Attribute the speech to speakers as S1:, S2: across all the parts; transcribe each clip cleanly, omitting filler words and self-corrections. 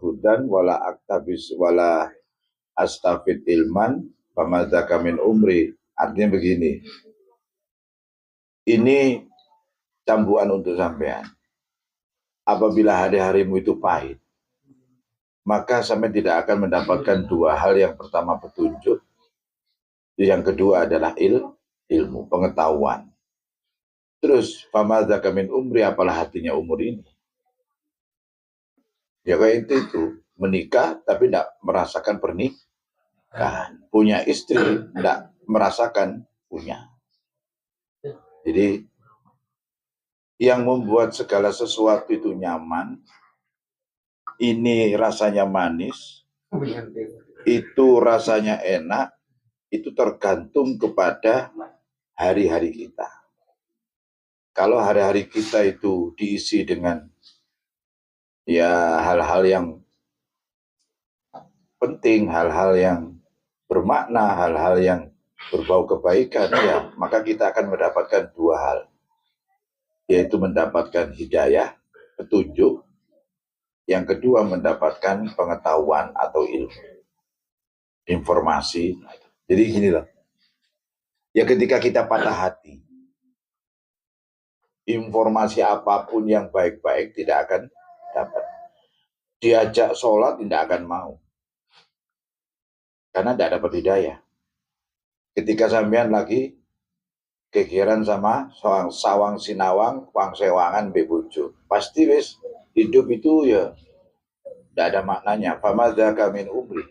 S1: hudan wala aktabis wala astafid ilman famadzaka min umri. Artinya begini, ini cambuan untuk sampean. Apabila hari-harimu itu pahit, maka sampean tidak akan mendapatkan dua hal. Yang pertama petunjuk, yang kedua adalah ilmu, pengetahuan. Terus famadzaka min umri, apalah artinya umur ini? Ya kayak itu menikah tapi tidak merasakan pernikahan, punya istri tidak merasakan punya. Jadi yang membuat segala sesuatu itu nyaman, ini rasanya manis, itu rasanya enak, itu tergantung kepada hari-hari kita. Kalau hari-hari kita itu diisi dengan ya hal-hal yang penting, hal-hal yang bermakna, hal-hal yang berbau kebaikan, ya maka kita akan mendapatkan dua hal, yaitu mendapatkan hidayah, petunjuk, yang kedua mendapatkan pengetahuan atau ilmu, informasi. Jadi gini loh, ya ketika kita patah hati, informasi apapun yang baik-baik tidak akan dapat. Diajak sholat tidak akan mau, karena tidak dapat hidayah. Ketika sampean lagi kegiatan sama sawang sinawang, wang sewangan bebuju, pasti wis hidup itu ya tidak ada maknanya. Famadzaka min umri.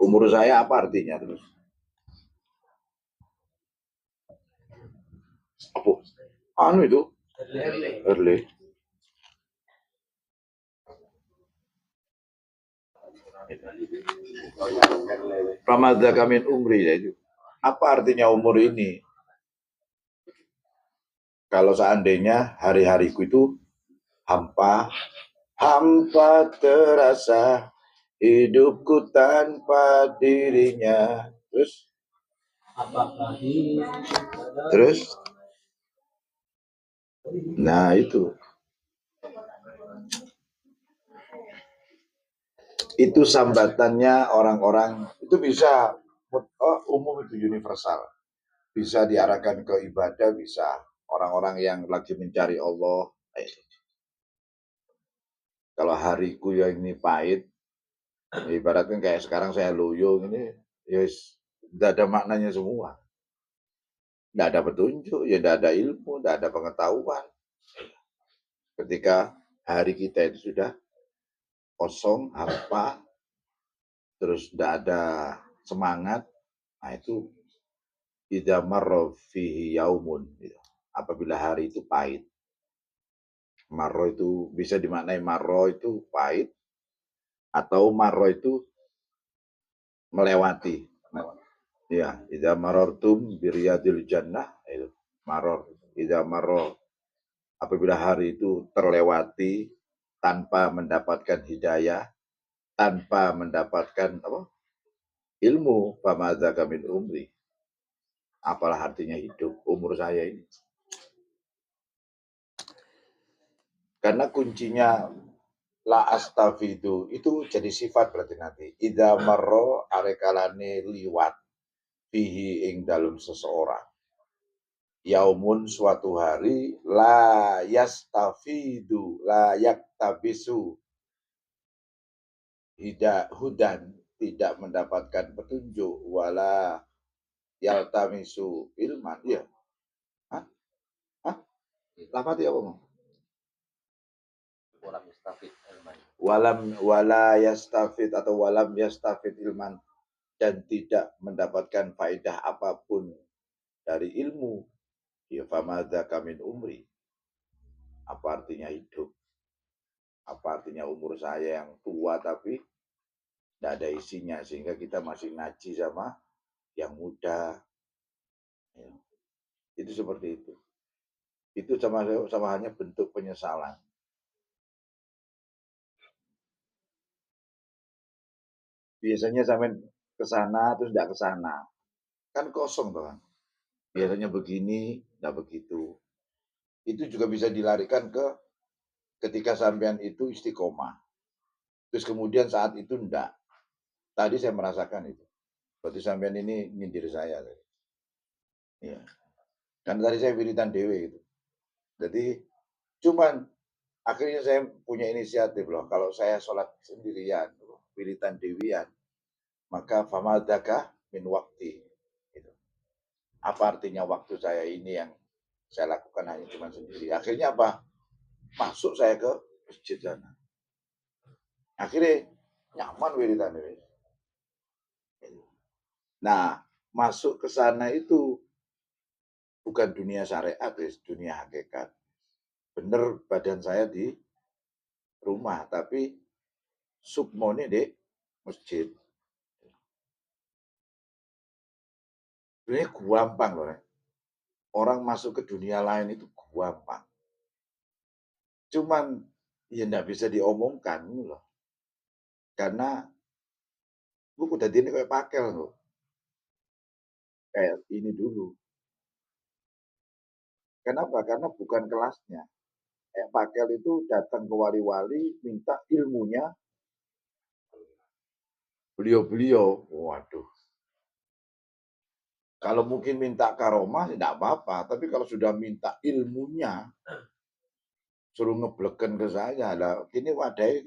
S1: Umur saya apa artinya terus? Apa? Anu itu? Early. Famadzaka min umri, ya itu. Apa artinya umur ini? Kalau seandainya hari-hariku itu hampa terasa, hidupku tanpa dirinya. Terus? Nah itu sambatannya orang-orang itu bisa umum, itu universal, bisa diarahkan ke ibadah, bisa orang-orang yang lagi mencari Allah. Kalau hariku yang ini pahit, ibaratkan kayak sekarang saya loyo ini, yes, tidak ada maknanya semua, tidak ada petunjuk, ya tidak ada ilmu, tidak ada pengetahuan. Ketika hari kita itu sudah kosong, hampa, terus tidak ada semangat, nah itu idza marra fihi yaumun, apabila hari itu pahit. Marro itu bisa dimaknai marro itu pahit, atau marro itu melewati. Ya, idza marartum biriyadil jannah, itu maror. Idza marro, apabila hari itu terlewati tanpa mendapatkan hidayah, tanpa mendapatkan ilmu, famadzaka min umri, apalah artinya hidup umur saya ini. Karena kuncinya la astafidu itu jadi sifat, berarti nanti idza marra arekalane liwat fihi ing dalem seseorang yaumun, suatu hari, la yastafidu la yaktabisu hudan, tidak mendapatkan petunjuk, wala yaltamisu ilman. Ya, lafaz ya apa? Wala yastafid atau walam yastafid ilman, dan tidak mendapatkan faedah apapun dari ilmu. Ya famadzaka min umri, apa artinya hidup, apa artinya umur saya yang tua tapi tidak ada isinya, sehingga kita masih ngaji sama yang muda, ya. Itu seperti itu sama hanya bentuk penyesalan. Biasanya sampai ke sana terus tidak ke sana, kan kosong tuh kan. Biasanya begini, tidak begitu. Itu juga bisa dilarikan ke ketika sampean itu istiqomah. Terus kemudian saat itu enggak. Tadi saya merasakan itu. Berarti sampean ini nyindir saya. Iya. Kan tadi saya wiridan dewe gitu. Jadi cuman akhirnya saya punya inisiatif loh. Kalau saya sholat sendirian, wiridan dewian, maka famadaka min waktu. Gitu. Apa artinya waktu saya ini yang saya lakukan hanya cuma sendiri. Akhirnya apa? Masuk saya ke masjid sana. Akhirnya nyaman wiridan dewi. Nah, masuk ke sana itu bukan dunia syariat, dunia hakikat. Bener badan saya di rumah, tapi sukmone di masjid. Sebenarnya gampang loh. Orang masuk ke dunia lain itu gampang. Cuman ya nggak bisa diomongkan loh. Karena lu udah ini kayak pakel loh. Kayak ini dulu. Kenapa? Karena bukan kelasnya. Kayak pakel itu datang ke wali-wali minta ilmunya beliau-beliau. Waduh. Kalau mungkin minta karomah tidak apa-apa, tapi kalau sudah minta ilmunya, suruh ngebleken ke saya lah. Kini wadai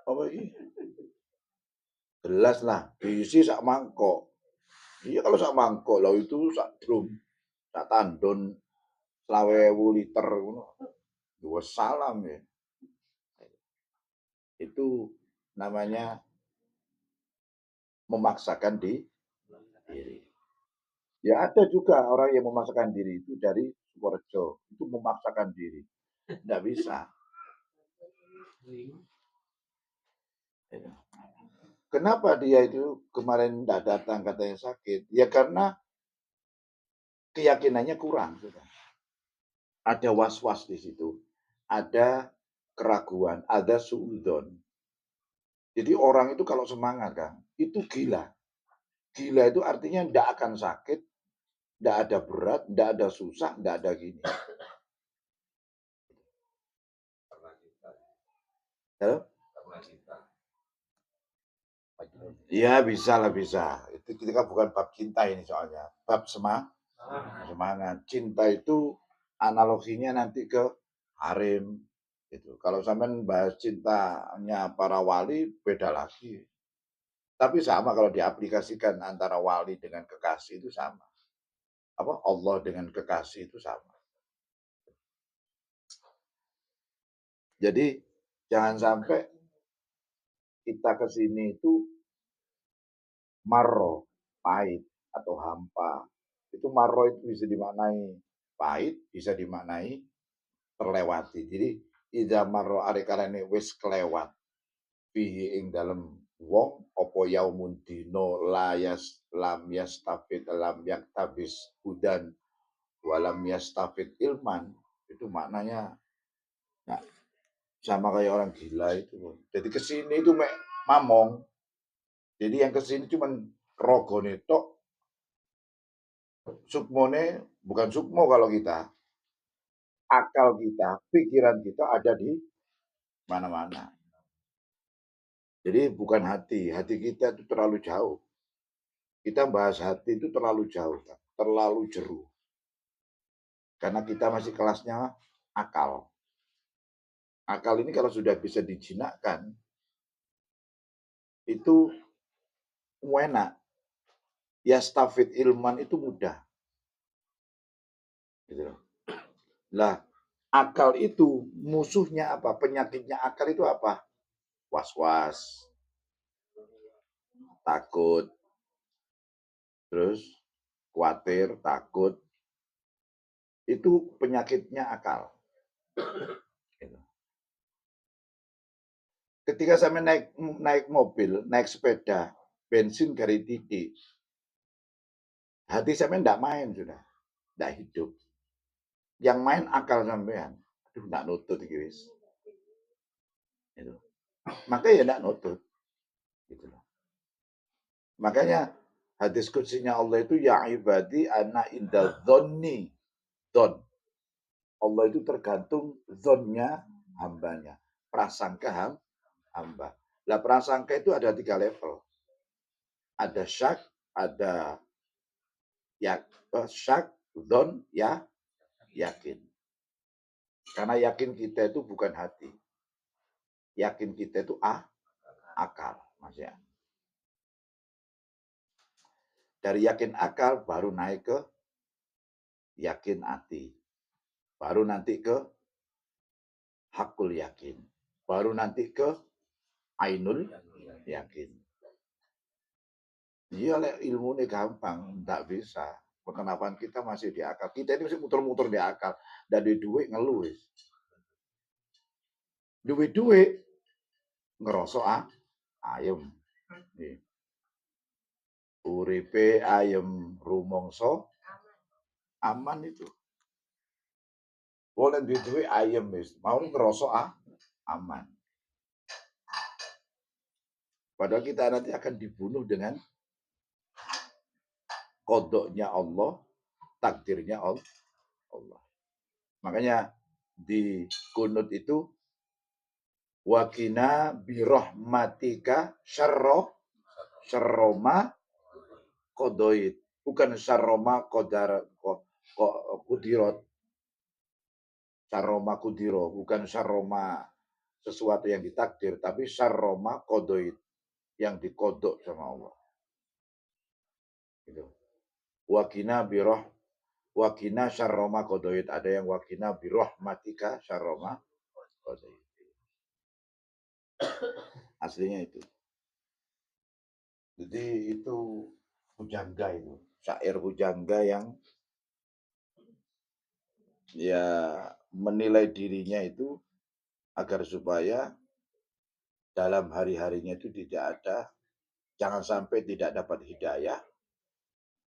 S1: apa ini? Jelas lah, diisi sak mangkok. Iya kalau sak mangkok lah itu sak drum, sak tandon, 20.000 liter. Dua salam ya. Itu namanya memaksakan diri. Ya ada juga orang yang memaksakan diri itu dari Sukorejo. Itu memaksakan diri. Tidak bisa. Kenapa dia itu kemarin tidak datang katanya sakit? Ya karena keyakinannya kurang. Ada was-was di situ. Ada keraguan, ada suudon. Jadi orang itu kalau semangat kan, itu gila. Gila itu artinya tidak akan sakit, tidak ada berat, tidak ada susah, tidak ada gini. Halo? Iya bisa lah bisa. Itu kita kan bukan bab cinta ini soalnya. Bab semangat. Cinta itu analoginya nanti ke harem. Gitu. Kalau sampean bahas cintanya para wali beda lagi. Tapi sama kalau diaplikasikan antara wali dengan kekasih itu sama. Apa Allah dengan kekasih itu sama. Jadi jangan sampai kita ke sini itu marro, pahit atau hampa. Itu marro itu bisa dimaknai pahit, bisa dimaknai terlewati. Jadi ida marro arekalane wis kelewat. Fihi ing dalam wong opo yaumun dino layas lam yastafid lam yaktabis hudan walam yastafid ilman. Itu maknanya nah, sama kayak orang gila itu. Jadi kesini itu mamong. Jadi yang kesini cuma rogone tok, sukmone bukan sukmo kalau kita. Akal kita, pikiran kita ada di mana-mana. Jadi bukan hati kita itu terlalu jauh. Kita bahas hati itu terlalu jauh, terlalu jeru. Karena kita masih kelasnya akal. Akal ini kalau sudah bisa dijinakkan, itu enak. Ya stafid ilman itu mudah. Gitu. Lah, akal itu musuhnya apa? Penyakitnya akal itu apa? Was-was, takut, terus khawatir, takut. Itu penyakitnya akal. Gitu. Ketika saya naik mobil, naik sepeda, bensin dari titik, hati saya tidak main sudah, tidak hidup. Yang main akal sampean, aduh tidak nutut guys. Gitu. Maka ya tidak nutut. Gitu. Makanya hadis kutsinya Allah itu ya ibadi ana inda dhonni. Don. Allah itu tergantung zonnya hambanya. prasangka hamba. Lah prasangka itu ada 3 level. Ada syak, ada syak, dzon, yakin. Karena yakin kita itu bukan hati. Yakin kita itu akal, Mas ya. Dari yakin akal baru naik ke yakin hati. Baru nanti ke hakul yakin. Baru nanti ke ainul yakin. Iya, ilmu ini gampang, enggak bisa. Perkenapan kita masih di akal. Kita ini masih muter-muter di akal. Dari duit ngeluh. Duit-duit ngerosok ayem. Uripe ayem rumongso aman itu. Boleh duit ayem wis, mau ngerosok aman. Padahal kita nanti akan dibunuh dengan kodoknya Allah, takdirnya Allah. Makanya di kunut itu wakina birahmatika syarroma kodoid. Bukan syarroma kudirot. Syarroma kudiro. Bukan syarroma sesuatu yang ditakdir. Tapi syarroma kodoid. Yang dikodok sama Allah. Gitu. Wakina syarroma kodoid. Ada yang wakina birahmatika syarroma kodoid. Aslinya itu. Jadi itu Hujangga itu. Syair Hujangga yang ya menilai dirinya itu agar supaya dalam hari-harinya itu tidak ada, jangan sampai tidak dapat hidayah,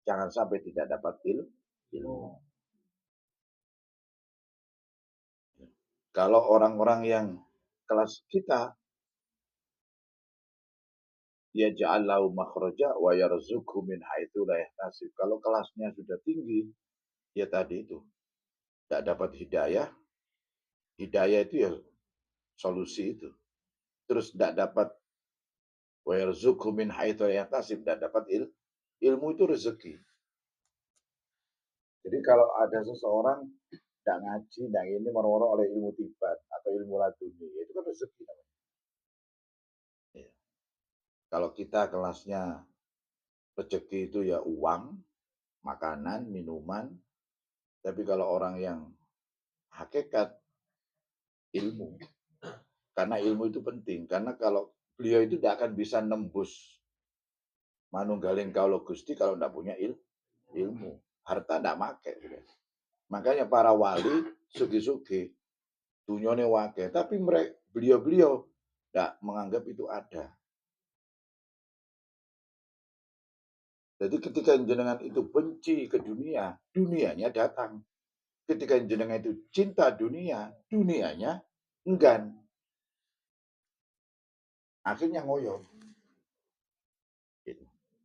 S1: jangan sampai tidak dapat ilmu. Kalau orang-orang yang kelas kita, ya ja'allahu makhraja wa yarzuqhu min haitsu la yahtasib. Kalau kelasnya sudah tinggi, ya tadi itu tidak dapat hidayah. Hidayah itu ya solusi itu. Terus tidak dapat wa yarzuqhu min haitsu la yahtasib, tidak dapat ilmu itu rezeki. Jadi kalau ada seseorang tidak ngaji, tidak ini moro-moro oleh ilmu tibat atau ilmu laduni, itu kan rezeki namanya. Ya. Kalau kita kelasnya rezeki itu ya uang, makanan, minuman. Tapi kalau orang yang hakikat ilmu, karena ilmu itu penting. Karena kalau beliau itu tidak akan bisa nembus manunggaling kaulo Gusti kalau tidak punya ilmu. Harta tidak make. Makanya para wali sugi-sugi dunyone wake, tapi beliau-beliau tidak menganggap itu ada. Jadi ketika jenengan itu benci ke dunia, dunianya datang. Ketika jenengan itu cinta dunia, dunianya enggan. Akhirnya ngoyo.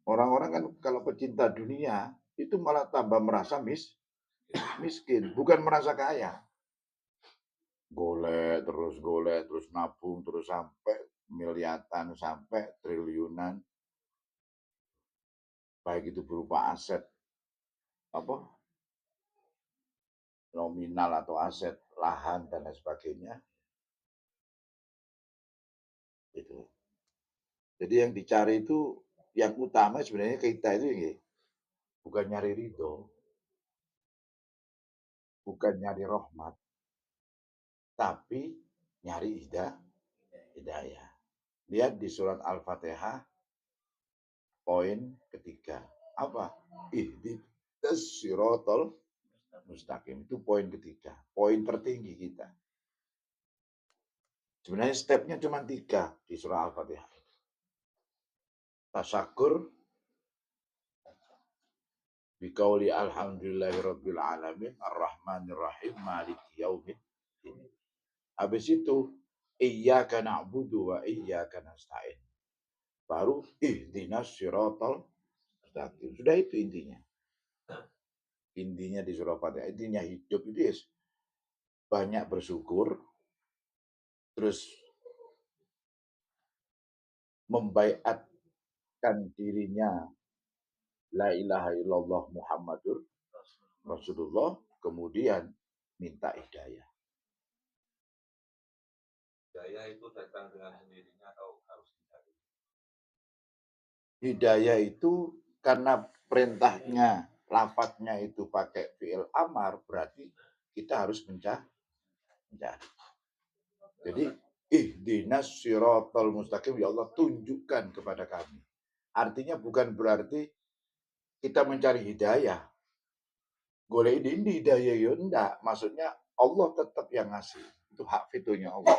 S1: Orang-orang kan kalau pecinta dunia, itu malah tambah merasa miskin. Bukan merasa kaya. Golek terus nabung, terus sampai miliaran, sampai triliunan. Baik itu berupa aset nominal atau aset lahan dan lain sebagainya. Itu. Jadi yang dicari itu yang utama sebenarnya kita itu ya, bukan nyari ridho, bukan nyari rahmat, tapi nyari hidayah. Lihat di surat Al-Fatihah poin ketiga. Apa? Ihdinas siratal mustaqim. Itu poin ketiga. Poin tertinggi kita. Sebenarnya stepnya cuma 3 di surah Al-Fatihah. Tasyakur, biqauli alhamdulillahi rabbil alamin arrahmanir rahim maliki yaumiddin. Habis itu iyyaka na'budu wa iyyaka nasta'in. Baru ihdinas siratal mustaqim. Sudah itu intinya. Intinya di surah Fatihah, intinya hidup itu banyak bersyukur, terus membaiatkan dirinya la ilaha illallah Muhammadur Rasulullah, kemudian minta hidayah.
S2: Hidayah itu datang dengan sendirinya atau harus dicari?
S1: Hidayah itu karena perintahnya, lafadznya itu pakai fi'il amar, berarti kita harus mencari. Jadi, ihdinas siratal mustaqim, ya Allah tunjukkan kepada kami. Artinya bukan berarti kita mencari hidayah. Golek ini hidayah ya enggak. Maksudnya Allah tetap yang ngasih. Itu hak fitonya Allah.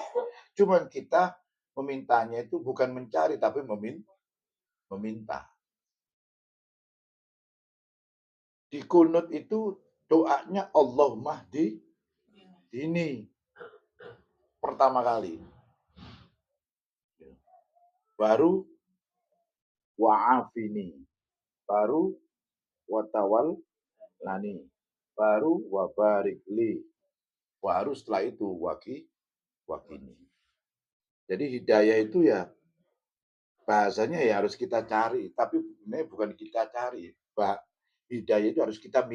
S1: Cuman kita memintanya itu bukan mencari, tapi meminta. Di kunut itu doanya Allahumma di ini pertama kali. Baru wa'afini. Baru watawal lani. Baru wabarikli. Baru setelah itu wakini. Jadi hidayah itu ya bahasanya ya harus kita cari, tapi ini bukan kita cari. Hidayah itu harus kita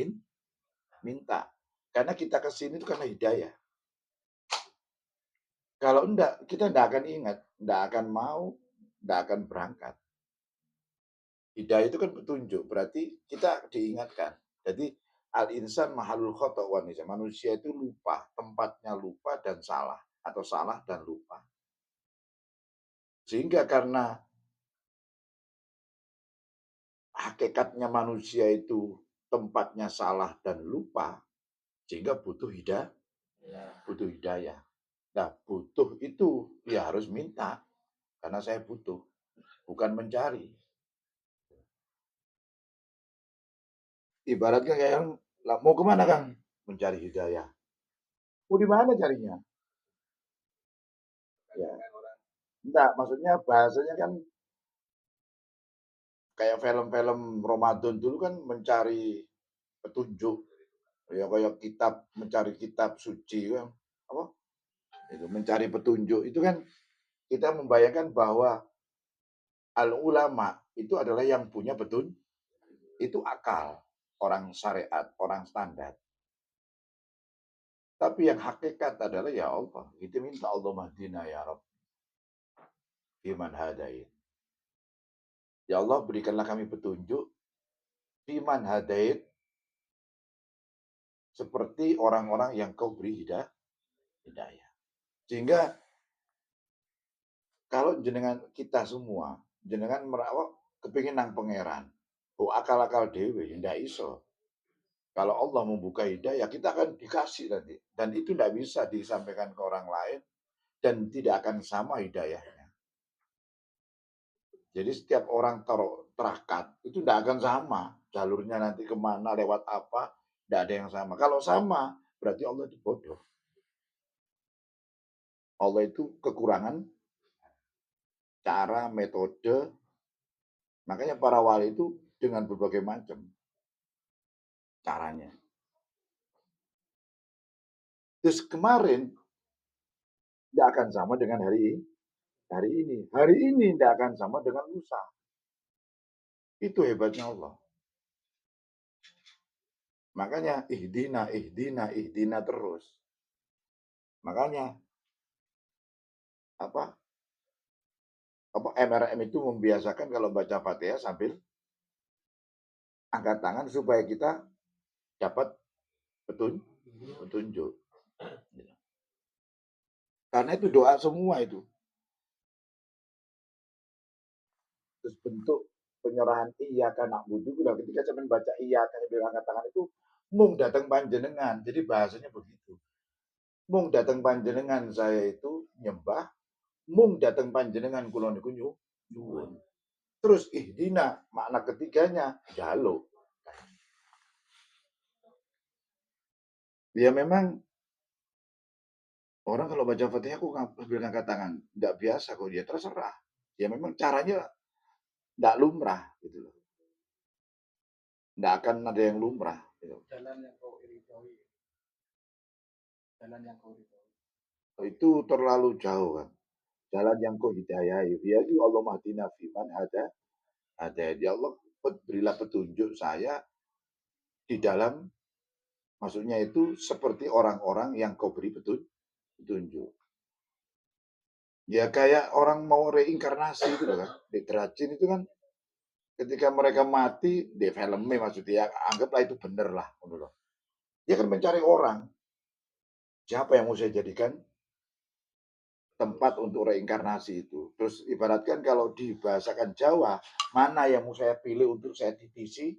S1: minta. Karena kita ke sini itu karena hidayah. Kalau enggak, kita enggak akan ingat, enggak akan mau, enggak akan berangkat. Hidayah itu kan petunjuk, berarti kita diingatkan. Jadi al-insan mahalul khata' wa nisyan. Manusia itu lupa, tempatnya lupa dan salah, atau salah dan lupa. Sehingga karena hakikatnya manusia itu tempatnya salah dan lupa, sehingga butuh hidayah. Nah, butuh itu ya harus minta, karena saya butuh, bukan mencari. Ibaratnya kayak mau kemana Kang? Mencari hidayah. Mau di mana carinya? Ya, enggak, maksudnya bahasanya kan kayak film-film Ramadan dulu kan mencari petunjuk. Ya kayak kitab, mencari kitab suci kan. Apa? Itu mencari petunjuk itu kan kita membayangkan bahwa al ulama itu adalah yang punya petunjuk, itu akal, orang syariat, orang standar. Tapi yang hakikat adalah ya Allah. Kita minta Allah mahdina ya Rabb. Iman hadait. Ya Allah berikanlah kami petunjuk. Iman hadait. Seperti orang-orang yang kau beri hidayah. Sehingga kalau jenengan kita semua, jenengan merawat kepingin nang pangeran. Oh akal-akal dewe, ndak iso. Kalau Allah membuka hidayah, kita akan dikasih nanti. Dan itu tidak bisa disampaikan ke orang lain. Dan tidak akan sama hidayahnya. Jadi setiap orang terakat, itu tidak akan sama. Jalurnya nanti kemana, lewat apa, tidak ada yang sama. Kalau sama, berarti Allah itu bodoh. Allah itu kekurangan cara, metode. Makanya para wali itu dengan berbagai macam caranya. Terus kemarin tidak akan sama dengan hari ini. Hari ini tidak akan sama dengan lusa. Itu hebatnya Allah. Makanya ihdina terus. Makanya apa MRM itu membiasakan kalau baca Fatihah sambil angkat tangan supaya kita dapat petunjuk. Karena itu doa semua itu. Terus bentuk penyerahan iya karena butuh udah ketika saya baca iya kan sambil angkat tangan itu mung datang panjenengan. Jadi bahasanya begitu. Mung datang panjenengan saya itu nyembah, mung datang panjenengan kula niku nyuwun. Terus ihdina makna ketiganya jaluk. Ya memang orang kalau baca Fatihah aku sambil ngangkat tangan, nggak biasa kok dia terserah. Ya memang caranya nggak lumrah gitu loh. Nggak akan ada yang lumrah. Gitu.
S2: Jalan yang kau ridhoi. Jalan yang kau ridhoi.
S1: Itu terlalu jauh kan. jalan yang kau hidayahi. Ya Allah mahdina fiman ada ya Allah, berilah petunjuk saya di dalam, maksudnya itu seperti orang-orang yang kau beri petunjuk. Ya kayak orang mau reinkarnasi itu loh kan. Di Drajin itu kan ketika mereka mati di filmnya, maksudnya ya, anggaplah itu bener lah. Dia kan mencari orang. Siapa yang mau saya jadikan tempat untuk reinkarnasi itu. Terus ibaratkan kalau dibahasakan Jawa, mana yang mau saya pilih untuk saya titisi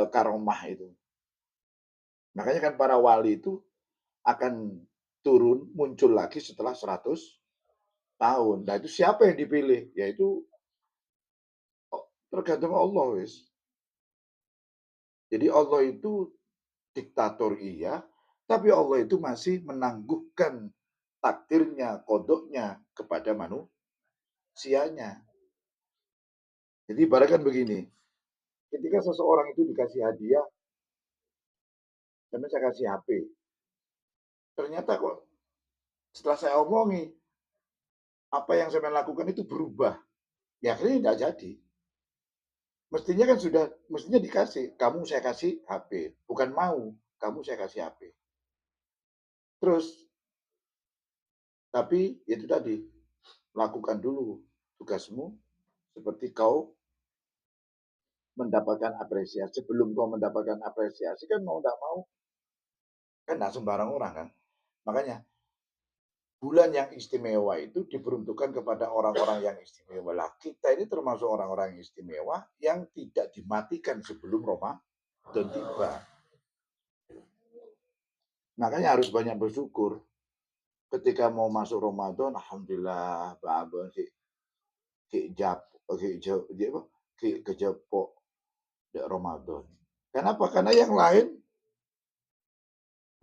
S1: karomah itu. Makanya kan para wali itu akan turun muncul lagi setelah 100 tahun. Nah itu siapa yang dipilih? Yaitu tergantung Allah wis. Jadi Allah itu diktator iya, tapi Allah itu masih menangguhkan takdirnya, kodoknya kepada manusianya. Jadi ibaratkan begini, ketika seseorang itu dikasih hadiah, karena saya kasih HP, ternyata kok setelah saya omongi, apa yang saya lakukan itu berubah. Ya akhirnya tidak jadi. Mestinya kan sudah, mestinya dikasih, kamu saya kasih HP. Bukan mau, kamu saya kasih HP. Terus, tapi itu tadi, lakukan dulu tugasmu seperti kau mendapatkan apresiasi. Sebelum kau mendapatkan apresiasi kan mau tidak mau, kan tidak sembarang orang kan. Makanya bulan yang istimewa itu diperuntukkan kepada orang-orang yang istimewa. Lah, kita ini termasuk orang-orang yang istimewa yang tidak dimatikan sebelum Ramadan tiba. Makanya harus banyak bersyukur. Ketika mau masuk Ramadan, alhamdulillah, babon ki jap ki ki kejepok di Ramadan. Kenapa? Karena yang lain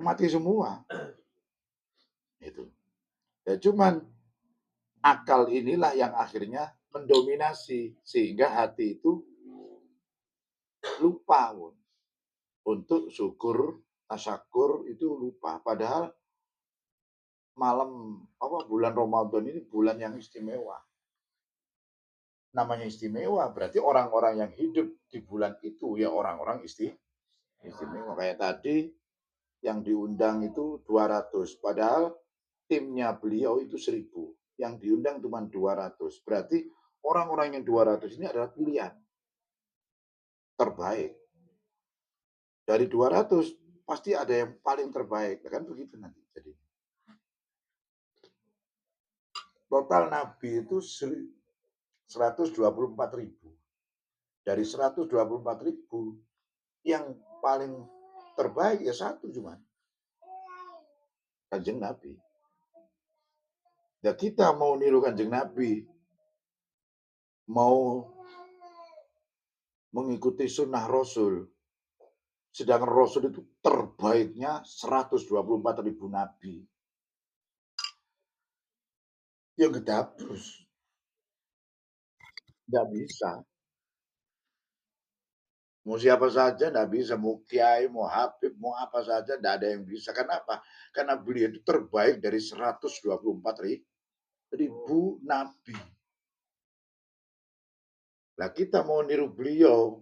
S1: mati semua. Itu. Ya cuman akal inilah yang akhirnya mendominasi sehingga hati itu lupa untuk syukur, tasyakur itu lupa. Padahal malam bulan Ramadan ini bulan yang istimewa. Namanya istimewa berarti orang-orang yang hidup di bulan itu ya orang-orang istimewa. Kayak tadi yang diundang itu 200, padahal timnya beliau itu 1.000. Yang diundang cuma 200. Berarti orang-orang yang 200 ini adalah pilihan terbaik. Dari 200 pasti ada yang paling terbaik, kan begitu nanti. Jadi total Nabi itu 124.000. Dari 124.000 yang paling terbaik ya satu cuma, Kanjeng Nabi. Ya kita mau niru Kanjeng Nabi, mau mengikuti sunnah Rasul, sedangkan Rasul itu terbaiknya 124.000 Nabi. Yang gedabus. Nggak bisa. Mau siapa saja nggak bisa, mau kiai, mau habib, mau apa saja nggak ada yang bisa. Kenapa? Karena beliau itu terbaik dari 124.000 nabi. Lah kita mau niru beliau,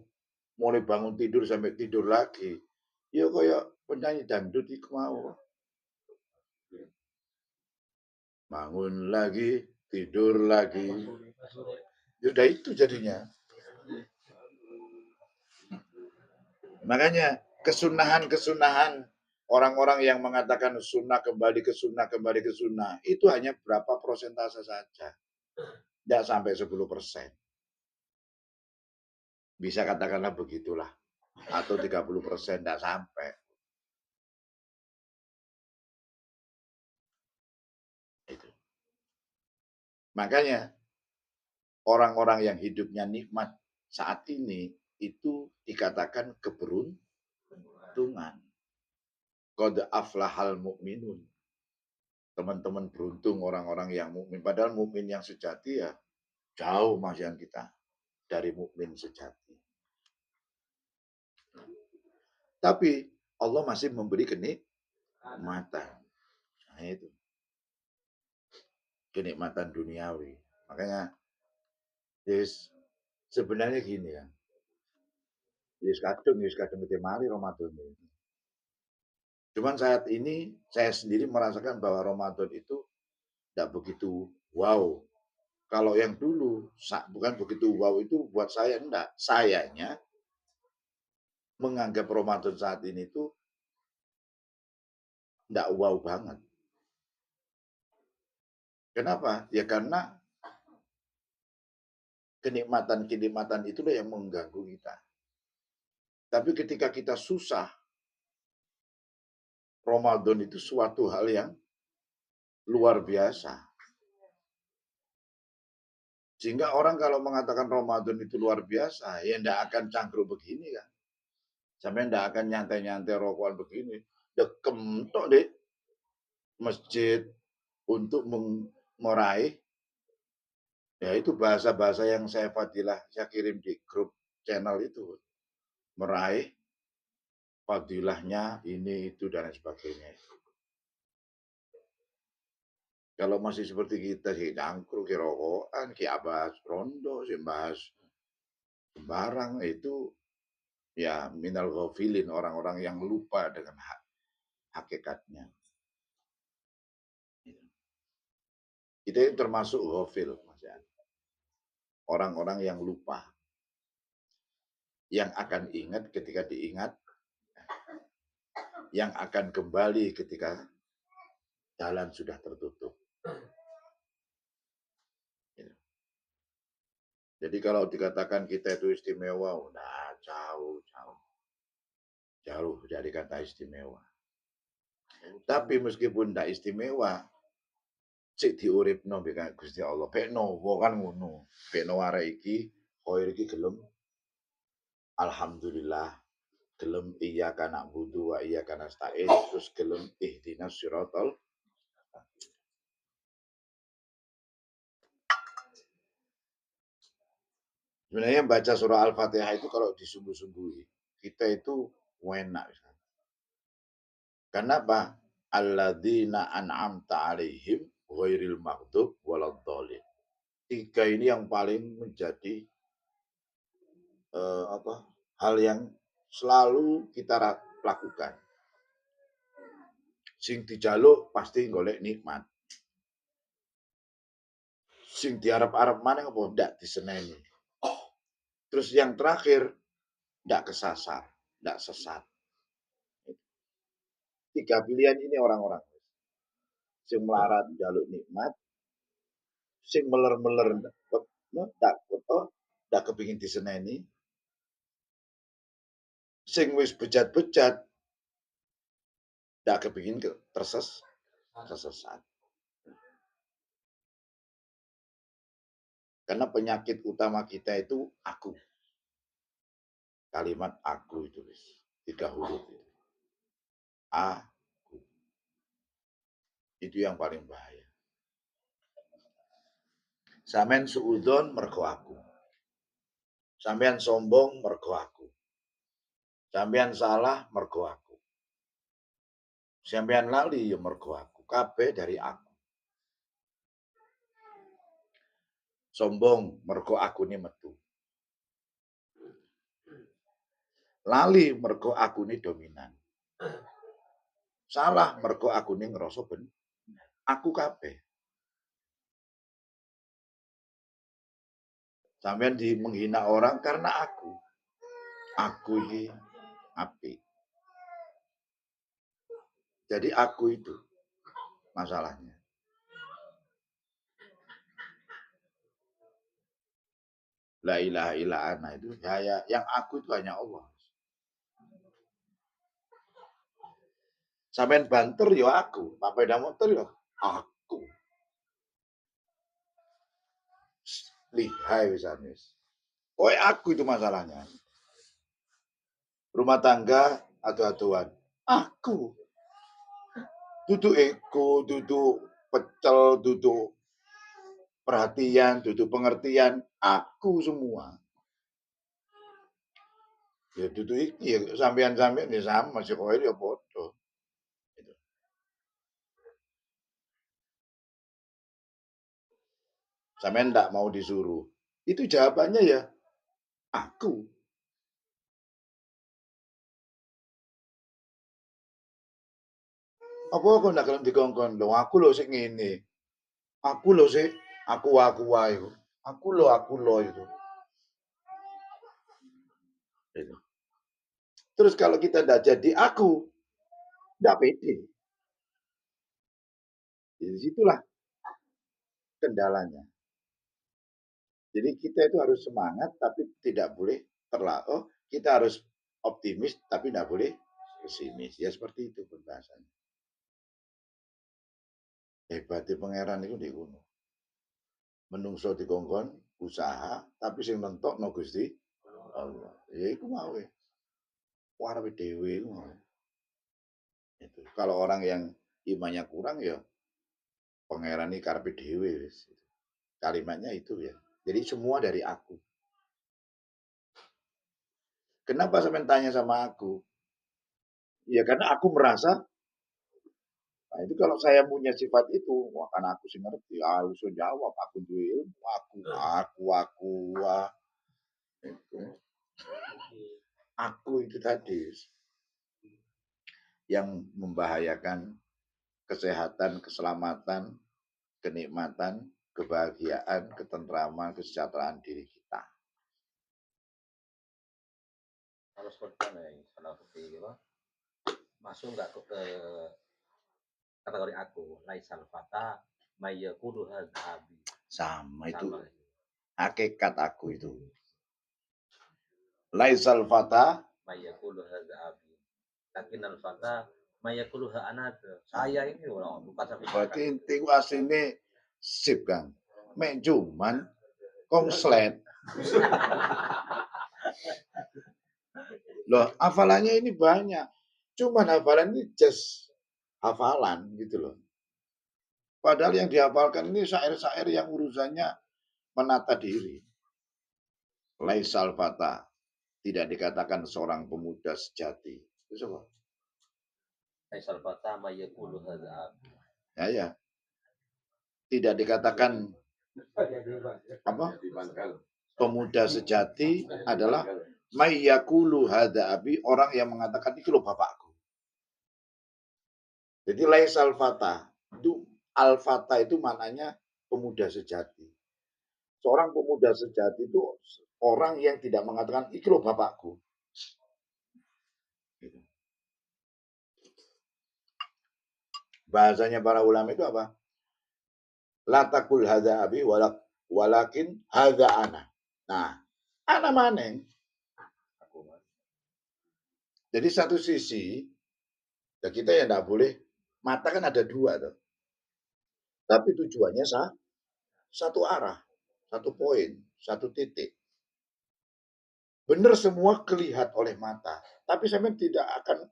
S1: mulai bangun tidur sampai tidur lagi. Ya kayak penyanyi dangdut itu mau. Bangun lagi, tidur lagi. Ya udah itu jadinya. Makanya kesunahan-kesunahan orang-orang yang mengatakan sunnah kembali ke sunnah, kembali ke sunnah, itu hanya berapa persentase saja. Tidak sampai 10%. Bisa katakanlah begitulah. Atau 30%, tidak sampai. Itu. Makanya orang-orang yang hidupnya nikmat saat ini itu dikatakan keberuntungan. Qad aflahal mu'minun. Teman-teman beruntung orang-orang yang mukmin. Padahal mukmin yang sejati ya jauh masihan kita dari mukmin sejati. Tapi Allah masih memberi kenikmatan. Nah itu. kenikmatan duniawi. Makanya yes, sebenarnya gini ya. Yes kadung gede mari Ramadan ini. Cuman saat ini saya sendiri merasakan bahwa Ramadan itu tidak begitu wow. Kalau yang dulu bukan begitu wow itu buat saya enggak. Sayanya menganggap Ramadan saat ini tuh enggak wow banget. Kenapa? Ya karena kenikmatan-kenikmatan itulah yang mengganggu kita. Tapi ketika kita susah, Ramadan itu suatu hal yang luar biasa. Sehingga orang kalau mengatakan Ramadan itu luar biasa, ya enggak akan cangkruk begini kan. Sampai enggak akan nyantai-nyantai rokokan begini. Dekem tok deh masjid untuk meraih, ya itu bahasa-bahasa yang saya kirim di grup channel itu. Meraih fadilahnya ini, itu, dan sebagainya. Kalau masih seperti kita sih cangkruk, ki rokokan, ki abas rondo, sih bahas sembarang itu ya minal ghafilin, orang-orang yang lupa dengan hakikatnya. Kita ini termasuk ghafil, Mas ya. Orang-orang yang lupa, yang akan ingat ketika diingat, yang akan kembali ketika jalan sudah tertutup. Jadi kalau dikatakan kita itu istimewa, udah jauh dari kata istimewa. Tapi meskipun tidak istimewa, cek diuripno mbek Gusti Allah. Pekno kan ngono. Pekno arek iki koyo iki gelem alhamdulillah, gelem iyyaka na'budu wa iyyaka nasta'in, terus gelem ihdinas siratal. Sebenarnya baca surah Al-Fatihah itu kalau disungguh-sungguhi, kita itu enak. Karena apa? Alladzina an'amta alaihim ghairil maghdub waladdallin. Tiga ini yang paling menjadi hal yang selalu kita lakukan. Sing dijaluk pasti golek nikmat. Sing diarep-arep maneh apa ndak diseneni. Terus yang terakhir ndak kesasar, ndak sesat. Tiga pilihan ini orang-orang. Sing melarat jaluk nikmat, sing meler-meler ndak kepingin diseneni, sing wis bejat-bejat ndak kepingin tersesat. Karena penyakit utama kita itu aku. Kalimat aku itu, 3 huruf itu. Aku. Itu yang paling bahaya. Sampean suudon mergo aku. Sampean sombong mergo aku. Sampean salah mergo aku. Sampean lali ya mergo aku. Kabeh dari aku. Sombong mergo aku ini metu. Lali mergo aku ini dominan. Salah mergo aku ini ngerasa ben. Aku kabeh. Sampean menghina orang karena aku. Aku ini api. Jadi aku itu masalahnya. La ilaha illa ana itu ya, yang aku itu hanya Allah. Sampean banter yo aku, sepeda motor yo aku. Lihai wisan wis. Aku itu masalahnya. Rumah tangga adu-aduan. Aku. Duduk ego, duduk pecel, duduk perhatian, duduk pengertian. Aku semua. Ya duduk iki ya sampean-sampean ya sama sih kowe ya padha. Gitu. Sampean ndak mau disuruh. Itu jawabannya ya, aku. Apa kok ndak gelem dikongkon? Lho aku lho sing ngene. Aku lho sik, aku wae iku. Aku lho itu. Itu. Terus kalau kita ndak jadi aku, ndak pede. Di situlah kendalanya. Jadi kita itu harus semangat tapi tidak boleh terlalu, oh, kita harus optimis tapi tidak boleh pesimis. Ya seperti itu pembahasannya. Hebatnya pangeran itu di ngono. Menungso dikongkon usaha tapi sing mentokno Gusti Allah. Ya iku mau. Warepe dhewe iku mau. Itu. Kalau orang yang imannya kurang ya pangeran iki karepe dhewe wis. Kalimatnya itu ya. Jadi semua dari aku. Kenapa sampean tanya sama aku? Ya karena aku merasa, nah itu kalau saya punya sifat itu, wah kan aku sih ngerti, iso jawab, aku duwe ilmu, aku, wah, itu. Aku itu tadi yang membahayakan kesehatan, keselamatan, kenikmatan, kebahagiaan, ketentraman, kesejahteraan diri kita.
S2: Kalau seperti ini, salah satu masuk nggak ke kategori aku, laisal fata mayyakulu hadzabi.
S1: Sama itu
S2: Sama.
S1: hakikat aku itu. Laisal fata
S2: Mayyakulu hadzabi. Lakin al fata mayyakulu anada. Saya ini loh, bukan sampai
S1: berarti intiku aslinya sip kan. Mek cuman konslet. Loh, hafalannya ini banyak. Cuman hafalan ini just hafalan gitu loh. Padahal yang dihafalkan ini syair-syair yang urusannya menata diri. Laisal fata. Tidak dikatakan seorang pemuda sejati. Itu apa?
S2: laisal fata mayyakulu hadzabi.
S1: Ya, ya. Tidak dikatakan apa? Pemuda sejati adalah mayyakulu hadza abi, orang yang mengatakan itu loh bapakku. Jadi laisal fata itu al-fata itu maknanya pemuda sejati. Seorang pemuda sejati itu orang yang tidak mengatakan itu loh bapakku. Gitu. Bahasanya para ulama itu apa? La takul hadza abi walakin hadza ana. Nah, ana maneng. Jadi satu sisi, ya kita ya tidak boleh, mata kan ada dua tuh. Tapi tujuannya satu arah, satu poin, satu titik. Benar semua kelihatan oleh mata, tapi sampai tidak akan,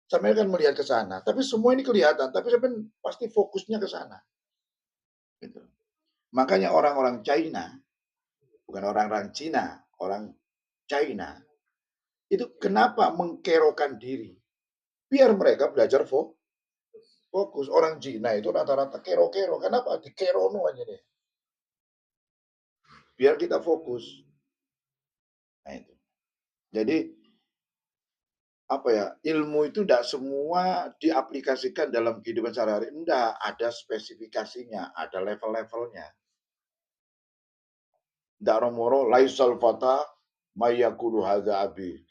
S1: sampai akan melihat ke sana. Tapi semua ini kelihatan, tapi sampai pasti fokusnya ke sana. Gitu. Makanya orang-orang China, bukan orang-orang Cina, orang China, itu kenapa mengkerokan diri? Biar mereka belajar fokus. Orang Cina itu rata-rata kero-kero. Kenapa? Dikerono aja deh. Biar kita fokus. Nah itu. Jadi apa ya, ilmu itu tidak semua diaplikasikan dalam kehidupan sehari-hari. Enggak, ada spesifikasinya, ada level-levelnya. Enggak romoro laisal fata mayyakulu hadza abi.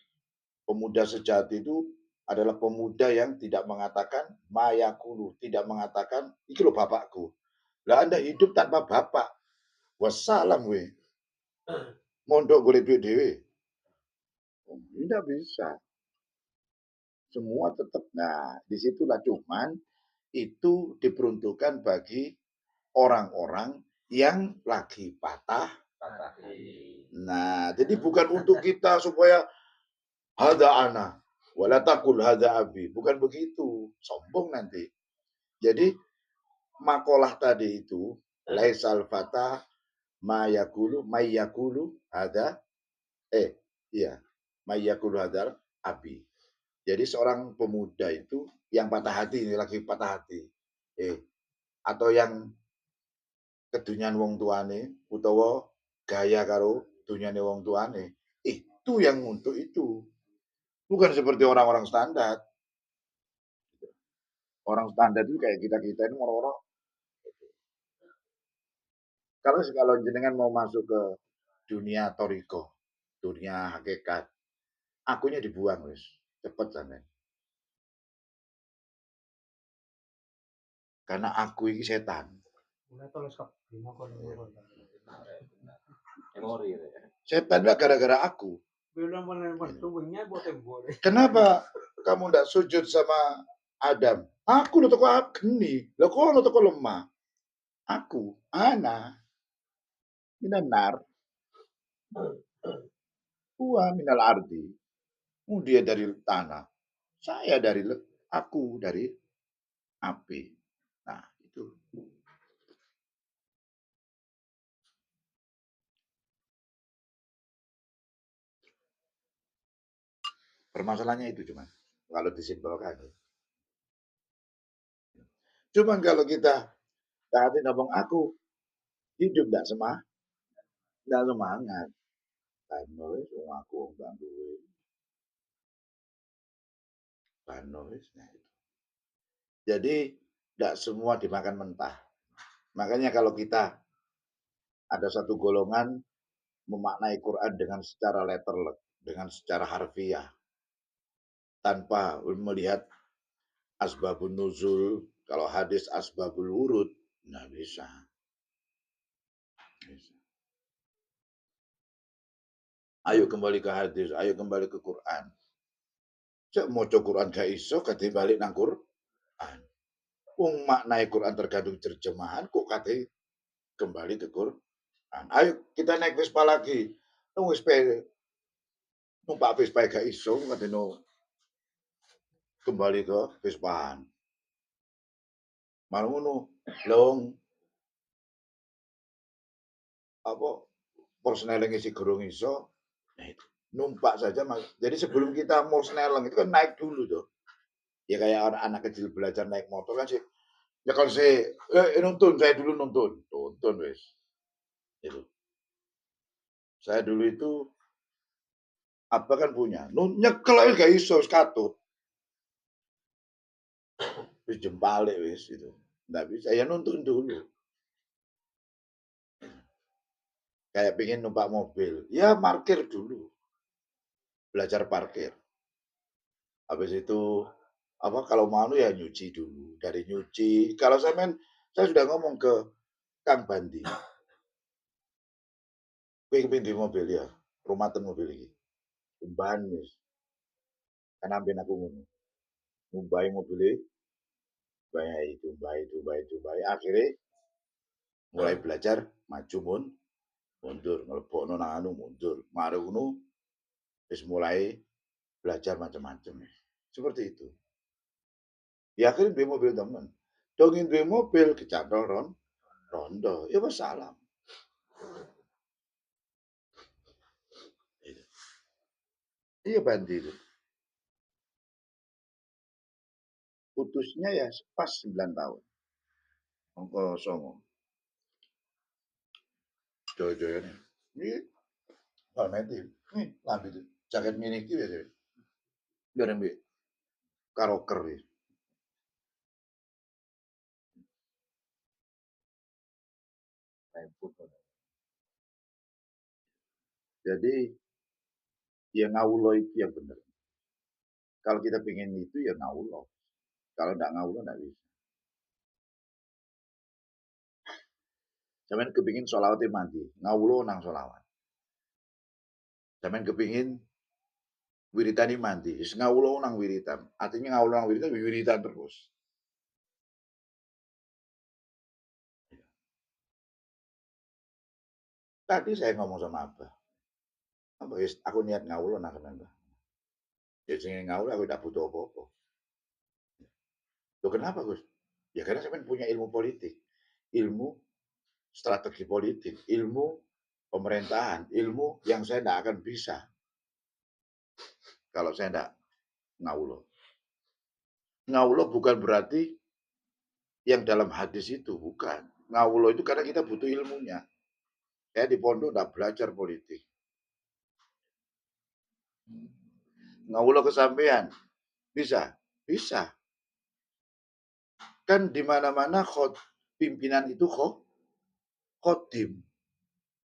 S1: Pemuda sejati itu adalah pemuda yang tidak mengatakan mayakulu, tidak mengatakan itu loh bapakku. Lah Anda hidup tanpa bapak. Wassalam we. Mondok golek duit dhewe. Tidak bisa. Semua tetap. Nah, disitulah cuman itu diperuntukkan bagi orang-orang yang lagi patah. Nah, jadi bukan untuk kita supaya hadza ana wala taqul hadza abi. Bukan begitu. Sombong nanti. Jadi makalah tadi itu laisal fata mayyakulu hadza iya mayyakulu hadzal abi. Jadi seorang pemuda itu yang patah hati, ini lagi patah hati. Atau yang kedunyan wong tuane utawa gaya karo dunyane wong tuane. Itu yang untuk itu. Bukan seperti orang-orang standar. Orang standar itu kayak kita-kita ini orang-orang kalau jenengan mau masuk ke dunia toriko, dunia hakikat, akunya dibuang wis. Cepet sampean. Karena aku ini setan.
S2: Memori ya.
S1: Setan lah gara-gara aku. Kenapa kamu tidak sujud sama Adam? Aku lo toko geni. Lo kok lo toko lemah? Aku, ana, minanar, gua minal ardi. Dia dari tanah. Saya dari aku dari api. Nah, itu. Permasalahannya itu cuman kalau disimpulkan. Cuman kalau kita tadi ngomong aku hidup tidak semangat. Karena wis wong aku wong duwe. Karena wis nah itu. Jadi tidak semua dimakan mentah. Makanya kalau kita ada satu golongan memaknai Quran dengan secara letterlek, dengan secara harfiah, tanpa melihat asbabun nuzul, kalau hadis asbabul wurud, nggak bisa. Ayo kembali ke hadis, ayo kembali ke Quran. Cek mau Quran gak iso, kate balik nang Quran. Wong maknai Quran tergantung terjemahan, kok kate kembali ke Quran. Ayo kita naik Vespa lagi. Nung Vespa, numpak Vespa gak iso, kate no kembali ke Vespaan. Malah ngono, long apa Persneleng isi gerung iso, nah itu numpak saja mas. Jadi sebelum kita mau sneleng itu kan naik dulu tuh. Ya kayak anak kecil belajar naik motor kan sih. Ya kalau saya nuntun, saya dulu tuntun wes. Itu. Saya dulu itu apa kan punya, nyekel aja gak iso katut. Wis jempale wis itu. Nggak bisa, ya nuntun dulu. Kayak pengen numpak mobil, ya parkir dulu. Belajar parkir. Habis itu apa kalau mau ya nyuci dulu. Dari nyuci, kalau saya sudah ngomong ke Kang Bandi. Kowe kepin di mobil ya, rumatan mobil iki. Umbahan wis. Kan amben aku ngono. Ngumbahi mobilnya, baik. Akhirnya mulai belajar maju mundur, ngelebokno nang anu mundur. Mari ngono wis mulai belajar macam-macam. Seperti itu. Ya akhirnya duwe mobil temen. Dongin duwe mobil kecantol rondo. Ya wis salam. Iya Bandi itu. Putusnya ya pas 9 tahun. Angka songo. Joyo-joyone. Ini nanti. Nih, lambi itu. Jaket mini iki ya. Biar mbek karoker ya. Jadi ya ngawulo itu yang benar. Kalau kita pengen itu ya ngawulo. Kalau enggak ngawulo enggak bisa. Sampeyan kepingin sholawate mandi, ngawulo nang sholawat. Sampeyan kepingin wiritani mandi, wis ngawulo nang wiritan. Artinya ngawulo nang wiritan, wiritan terus. Tadi saya ngomong sama Abah. Abah, aku niat ngawulo nang sampeyan. Ya sing ngawulo aku tidak butuh apa-apa. Loh kenapa Gus? Ya karena sampeyan punya ilmu politik, ilmu strategi politik, ilmu pemerintahan, ilmu yang saya tidak akan bisa kalau saya tidak ngawulo. Ngawulo bukan berarti yang dalam hadis itu, bukan. Ngawulo itu karena kita butuh ilmunya. Saya di pondok udah belajar politik. Ngawulo kesampean. Bisa? Bisa. Kan di mana-mana pimpinan itu khotim.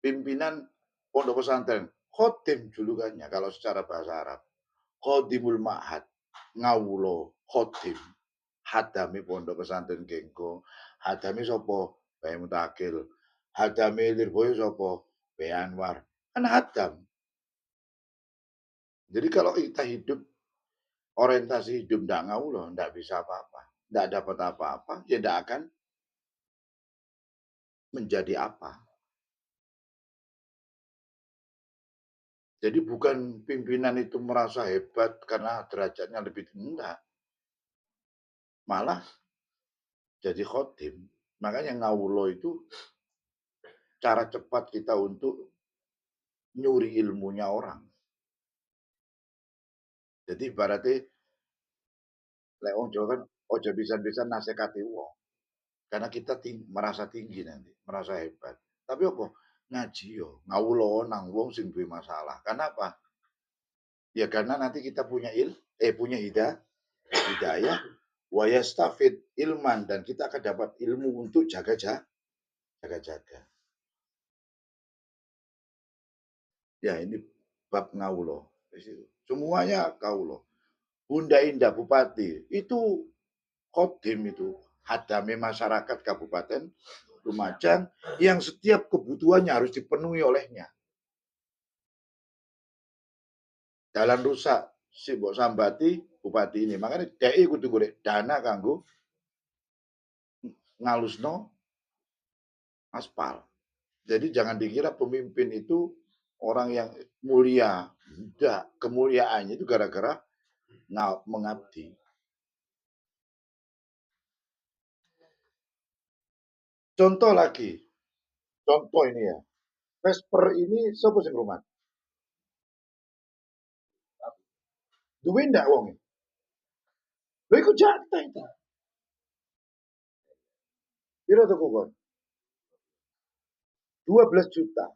S1: Pimpinan pondok pesantren. Khotim julukannya kalau secara bahasa Arab. Khodimul ma'had. Ngawulo khotim. Hadami pondok pesantren Gengko. Hadami sopo? Bayi Mutakil. Hadami Lirboyo sopo? Bayi Anwar. Kan hadam. Jadi kalau kita hidup, orientasi hidup tidak ngawulo, tidak bisa apa-apa. Tidak dapat apa-apa, ya tidak akan menjadi apa. Jadi bukan pimpinan itu merasa hebat karena derajatnya lebih tinggi. Enggak. Malah jadi khotim. Makanya ngawulo itu cara cepat kita untuk nyuri ilmunya orang. Jadi ibaratnya lek wong Jawa kan ojo bisa-bisa nasekati wong. Karena kita merasa tinggi nanti, merasa hebat. Tapi apa? Ngaji yo, ngawulo nang wong sing duwe masalah. Kenapa? Ya karena nanti kita punya hidayah wa yastafid ilman dan kita akan dapat ilmu untuk jaga-jaga. Ya ini bab ngawulo. Semuanya kaulo. Bunda Indah Bupati itu khodim itu hadami masyarakat Kabupaten Lumajang yang setiap kebutuhannya harus dipenuhi olehnya. Jalan rusak si mbok sambati bupati ini. Makanya DI kudu golek dana kanggo ngalusno aspal. Jadi jangan dikira pemimpin itu orang yang mulia. Tidak, kemuliaannya itu gara-gara mengabdi. Contoh lagi, contoh ini ya. Vesper ini sapa sing rumah? Duwe ndak wong? Lha iku jatah itu. Piro tuku kon? 12 juta.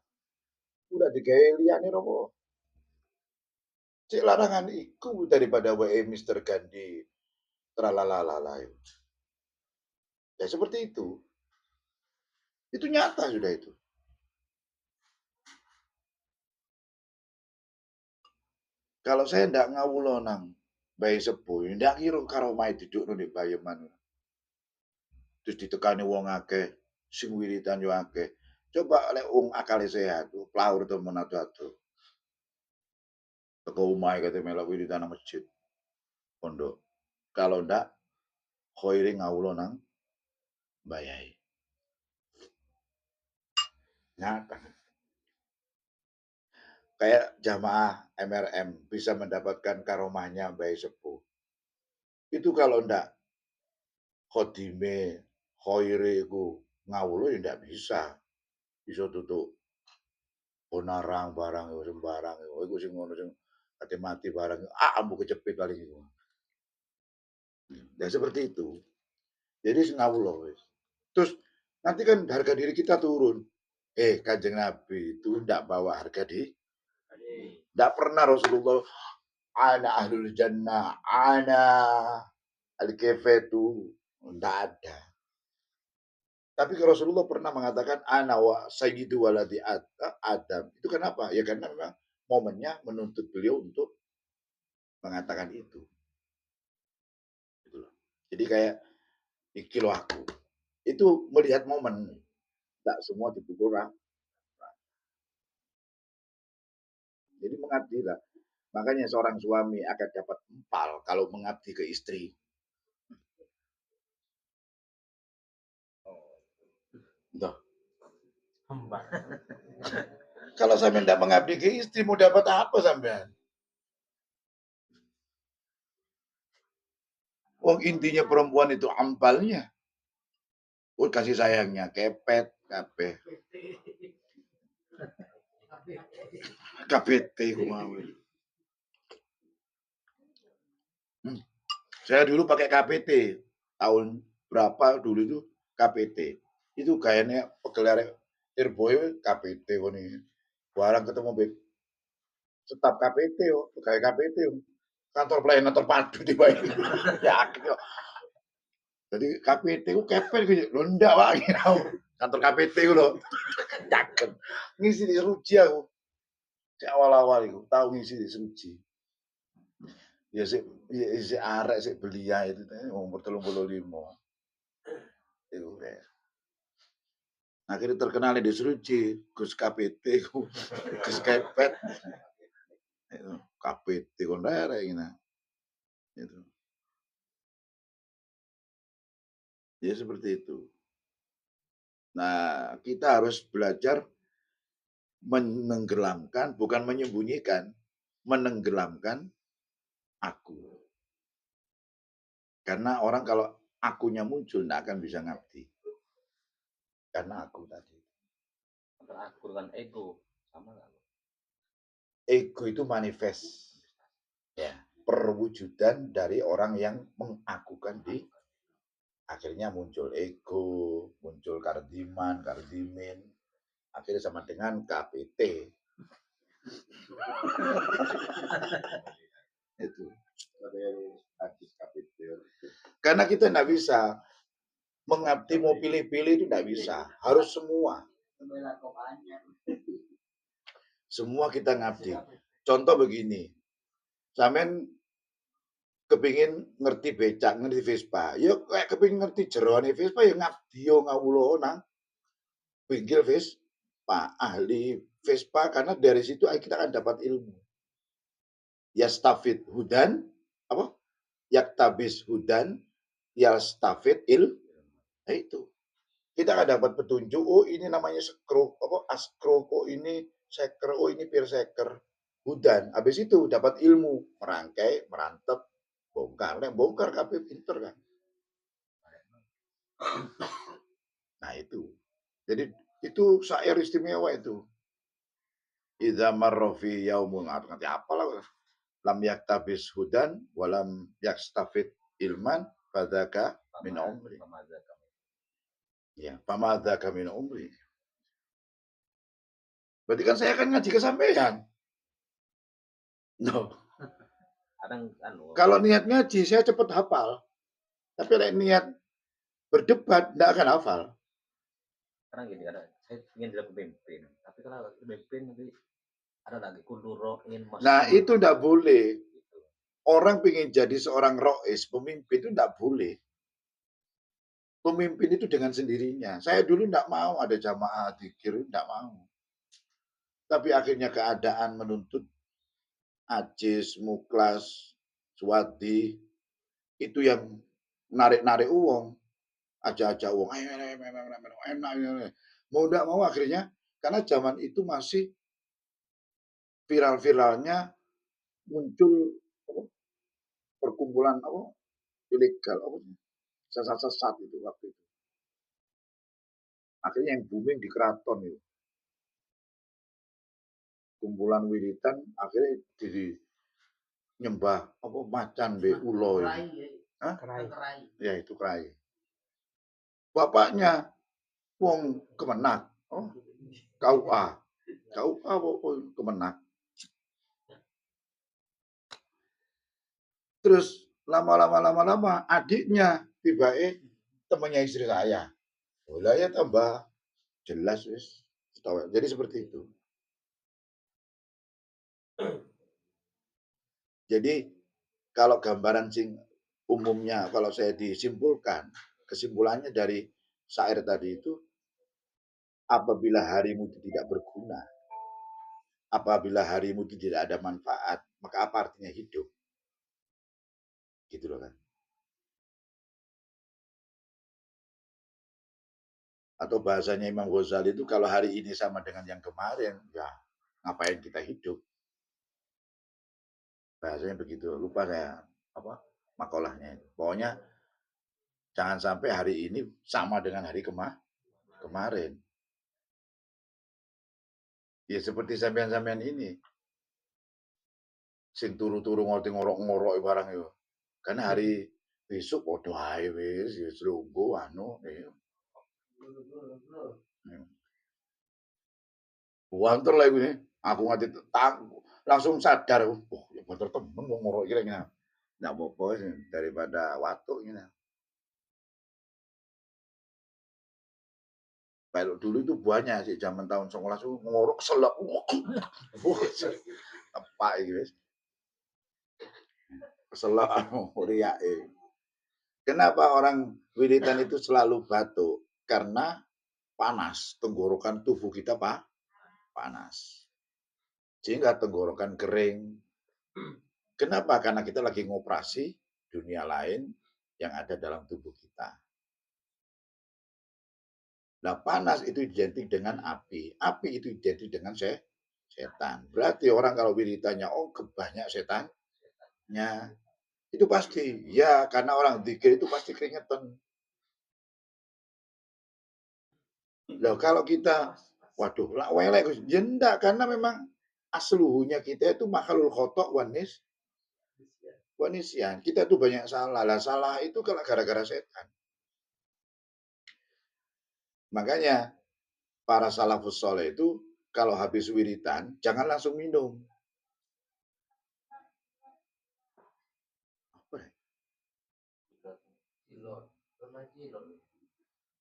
S1: Udah digawe liyane ropo? Cek larangan iku daripada wae Mister Gandhi tralalalala. Ya seperti itu. Itu nyata sudah itu. Kalau saya ndak ngawulo nang bayi sepuh, ndak kira karo mai duduk di Bayeman. Terus ditekani wong akeh, sing wiritan yo akeh. Coba lek wong akale sehat, plaur temen atu-atu. Teko umai kate melok wiritan nang masjid. Pondok. Kalau ndak khoiri ngawulo nang bayai. Nyata. Kayak jamaah MRM bisa mendapatkan karomahnya bayi sepuh. Itu kalau ndak khodime khairi ku ngawulo ya ndak bisa. Bisa tutup bonarang barang sembarang. Iku sing ngono sing ate mati barang. Ambu kecepit paling itu. Ya seperti itu. Jadi ngawulo wis. Terus nanti kan harga diri kita turun. Kanjeng Nabi itu ndak bawa harga diri. Ndak pernah Rasulullah ana ahlul jannah, ana al-kefetu. Ndak ada. Tapi Rasulullah pernah mengatakan ana wa sayyidu waladi Adam. Itu kenapa? Ya karena memang momennya menuntut beliau untuk mengatakan itu. Gitu loh. Jadi kayak iki loh aku. Itu melihat momen. Tidak semua dipukul rata. Jadi mengabdi lah. Makanya seorang suami akan dapat empal kalau mengabdi ke istri. Entah. Kalau sampai tidak mengabdi ke istri, mau dapat apa sampean? Wong intinya perempuan itu ampalnya. Kasih sayangnya kepet, kabeh. KPT kumawi. Saya dulu pakai KPT tahun berapa dulu itu KPT. Itu kayaknya pegelar Airboy KPT ini. Barang ketemu tetap KPT yo, kayak KPT yo. Kantor pelayanan terpadu di bayi. Ya, jadi KPT ku kepel gitu. Lo ndak Pak, kantor KPT ku lo. Yakin. Ngisi di Seruji aku. Di awal-awal itu tahu ngisi di Seruji. Ya si arek si belia itu umur 35. Itu kayak akhirnya terkenal di Seruji, Gus KPT, Gus Kepet, itu KPT kon rere gitu. Itu. Ya seperti itu. Nah, kita harus belajar menenggelamkan, bukan menyembunyikan, menenggelamkan aku. Karena orang kalau akunya muncul, tidak akan bisa ngabdi. Karena aku tadi.
S2: Antara aku dengan ego sama nggak?
S1: Ego itu manifest. Ya, perwujudan dari orang yang mengakukan di akhirnya muncul ego, muncul kardiman, kardimin, akhirnya sama dengan KPT. Itu KPT. Karena kita tidak bisa mengabdi mau pilih-pilih itu tidak bisa, harus semua. Semua kita ngabdi. Contoh begini, sampean kepingin ngerti becak, ngerti Vespa. Yuk kayak kepingin ngerti jeroane Vespa ya ngabdi yo ngawulo nang pinggir Vespa, ahli Vespa karena dari situ kita akan dapat ilmu. Yastafid hudan apa? Yaktabis hudan yastafid nah itu. Kita akan dapat petunjuk, oh ini namanya skro, apa askro, oh ini seker, oh ini seker. Hudan, habis itu dapat ilmu, merangkai, merantep, bongkar, bongkar kabeh pinter kan. Nah itu. Jadi itu syair istimewa itu. Idza marra fi yaumun ngerti apa lah. Lam yaktabis hudan walam yakstafid ilman fadzaka min umri. Ya, famadzaka min umri. Berarti kan saya akan ngaji ke sampean. No. Kalau niat ngaji saya cepat hafal. Tapi kalau niat berdebat tidak akan hafal.
S2: Karena gini, saya ingin jadi pemimpin. Tapi kalau pemimpin nanti ada lagi kunduroin.
S1: Nah itu tidak boleh. Orang ingin jadi seorang rois, pemimpin itu tidak boleh. Pemimpin itu dengan sendirinya. Saya dulu tidak mau ada jamaah dzikir, tidak mau. Tapi akhirnya keadaan menuntut Ajis, Muklas, Suwadi, itu yang narik-narik uang. Aja-aja uang. Enak. Mau tidak mau akhirnya, karena zaman itu masih viral-viralnya muncul perkumpulan ilegal, sesat-sesat itu waktu itu. Akhirnya yang booming di keraton itu. Kumpulan wiritan akhirnya jadi nyembah macan be ulo. Ya itu kerai. Bapaknya wong Kemenak. Oh, KUA. KUA Kemenak. Terus lama-lama adiknya tiba temannya istri saya. Mulai tambah jelas wis. Jadi seperti itu. Jadi kalau gambaran sing umumnya kalau saya disimpulkan, kesimpulannya dari syair tadi itu apabila harimu itu tidak berguna, apabila harimu itu tidak ada manfaat, maka apa artinya hidup? Gitu loh kan. Atau bahasanya Imam Ghazali itu kalau hari ini sama dengan yang kemarin, ya ngapain kita hidup? Bahasanya begitu. Lupa saya makolahnya. Pokoknya jangan sampai hari ini sama dengan hari kemarin. Ya seperti sampean-sampean ini. Sing turu-turu ngorok-ngorok barang itu. Karena hari besok podo ae wis ya selungguh Hmm. Banter lah iku aku nganti langsung sadar, "Oh, ya banter temen wong ngorok iki ngene." Ndak apa-apa sih daripada watuk ngene. Kalau dulu itu banyak sih zaman tahun 11 tuh ngorok selek. Wah, tepak iki wis. Keselak anu riake. Kenapa orang wiritan itu selalu batuk? Karena panas, tenggorokan tubuh kita panas. Sehingga tenggorokan kering. Kenapa? Karena kita lagi ngoperasi dunia lain yang ada dalam tubuh kita. Nah, panas itu identik dengan api. Api itu identik dengan setan. Berarti orang kalau wiritanya, oh banyak setannya. Itu pasti. Ya, karena orang zikir itu pasti keringetan. Loh, kalau kita, waduh, lak welek, ya enggak, karena memang asluhunya kita itu makhluk khotok wanisyan. Kita tuh banyak salah. Lah salah itu kalau gara-gara setan. Makanya para salafus soleh itu kalau habis wiritan jangan langsung minum. Apa ya?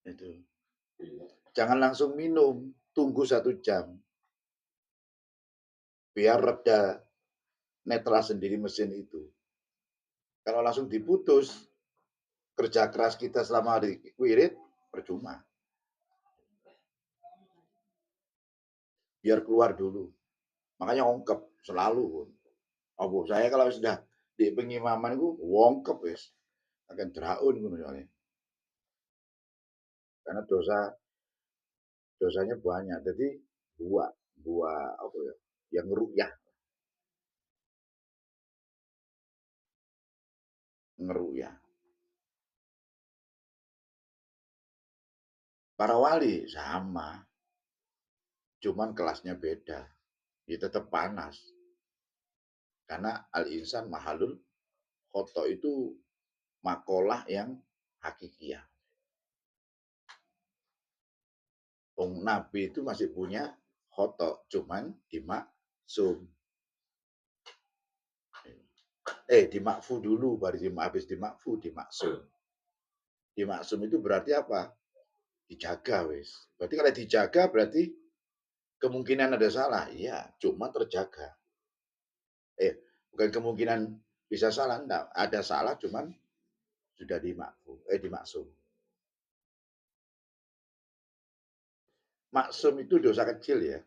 S1: Itu. Jangan langsung minum, tunggu 1 jam. Biar reda netral sendiri mesin itu. Kalau langsung diputus, kerja keras kita selama hari wirid, percuma. Biar keluar dulu. Makanya ongkep selalu. Oh, saya kalau sudah di pengimaman itu wongkep wis. Akan draun misalnya. Karena dosanya banyak. Jadi buah apa ya? Yang ngeruyah, ngeruyah. Para wali sama, cuman kelasnya beda. Ya tetap panas. Karena al-insan mahalul khoto itu makolah yang hakikiyah. Nabi itu masih punya khoto, cuman dimaksum. Dimakfu dulu, baru habis dimakfu, dimaksum. Dimaksum itu berarti apa? Dijaga wis. Berarti kalau dijaga berarti kemungkinan ada salah. Iya, cuma terjaga. Bukan kemungkinan bisa salah, enggak. Ada salah cuman sudah dimaksum. Maksum itu dosa kecil ya.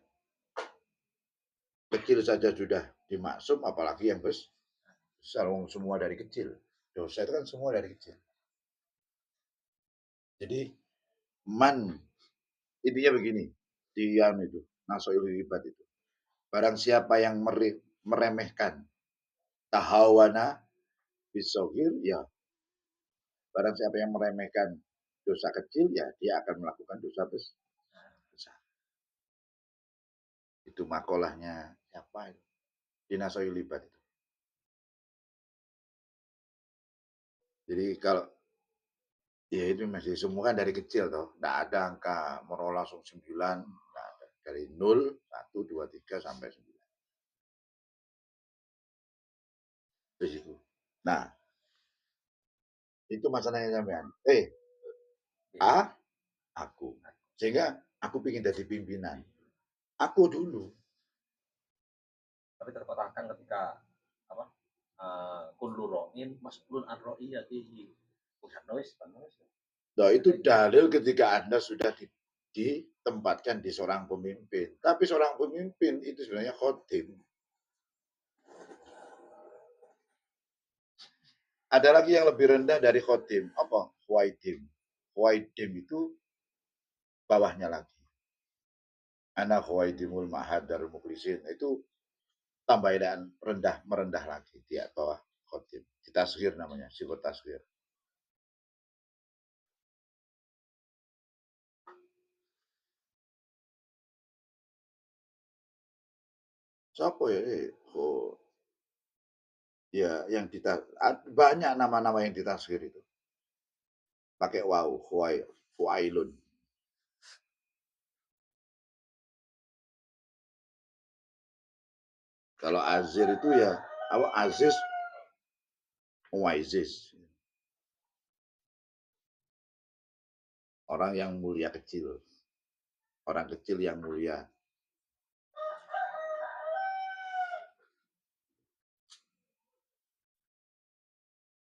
S1: Kecil saja sudah dimaksum, apalagi yang besar. Semua dari kecil. Dosa itu kan semua dari kecil. Jadi man intinya begini di itu nasoil ribat itu. Barang siapa yang meremehkan tahawana bisogir, ya barang siapa yang meremehkan dosa kecil, ya dia akan melakukan dosa besar. Itu makolahnya siapa itu? Di nasoil ribat itu. Jadi kalau ya itu masih semua kan dari kecil toh. Nggak ada angka mau langsung 9, nggak ada. Dari 0, 1, 2, 3 sampai 9. Di situ. Nah, itu masalahnya sampean. Aku. Sehingga aku ingin jadi pimpinan. Aku dulu.
S2: Tapi terkotakkan ketika apa kullu ro'in mas'ulun an ra'iyatihi. Bukan noise, bukan noise.
S1: Nah, itu dalil ketika Anda sudah ditempatkan di seorang pemimpin. Tapi seorang pemimpin itu sebenarnya khotim. Ada lagi yang lebih rendah dari khotim. Apa? Huwaidim. Huwaidim itu bawahnya lagi. Anak huwaidimul mahadar muklisin. Itu tambahan rendah, merendah lagi. Di bawah khotim. Tasghir namanya. Sifat tasghir. Siapa ya? Oh, ya yang banyak nama-nama yang ditasghir itu. Pakai waw, fuailun. Kalau azir itu ya apa aziz muaizis. Orang yang mulia kecil. Orang kecil yang mulia.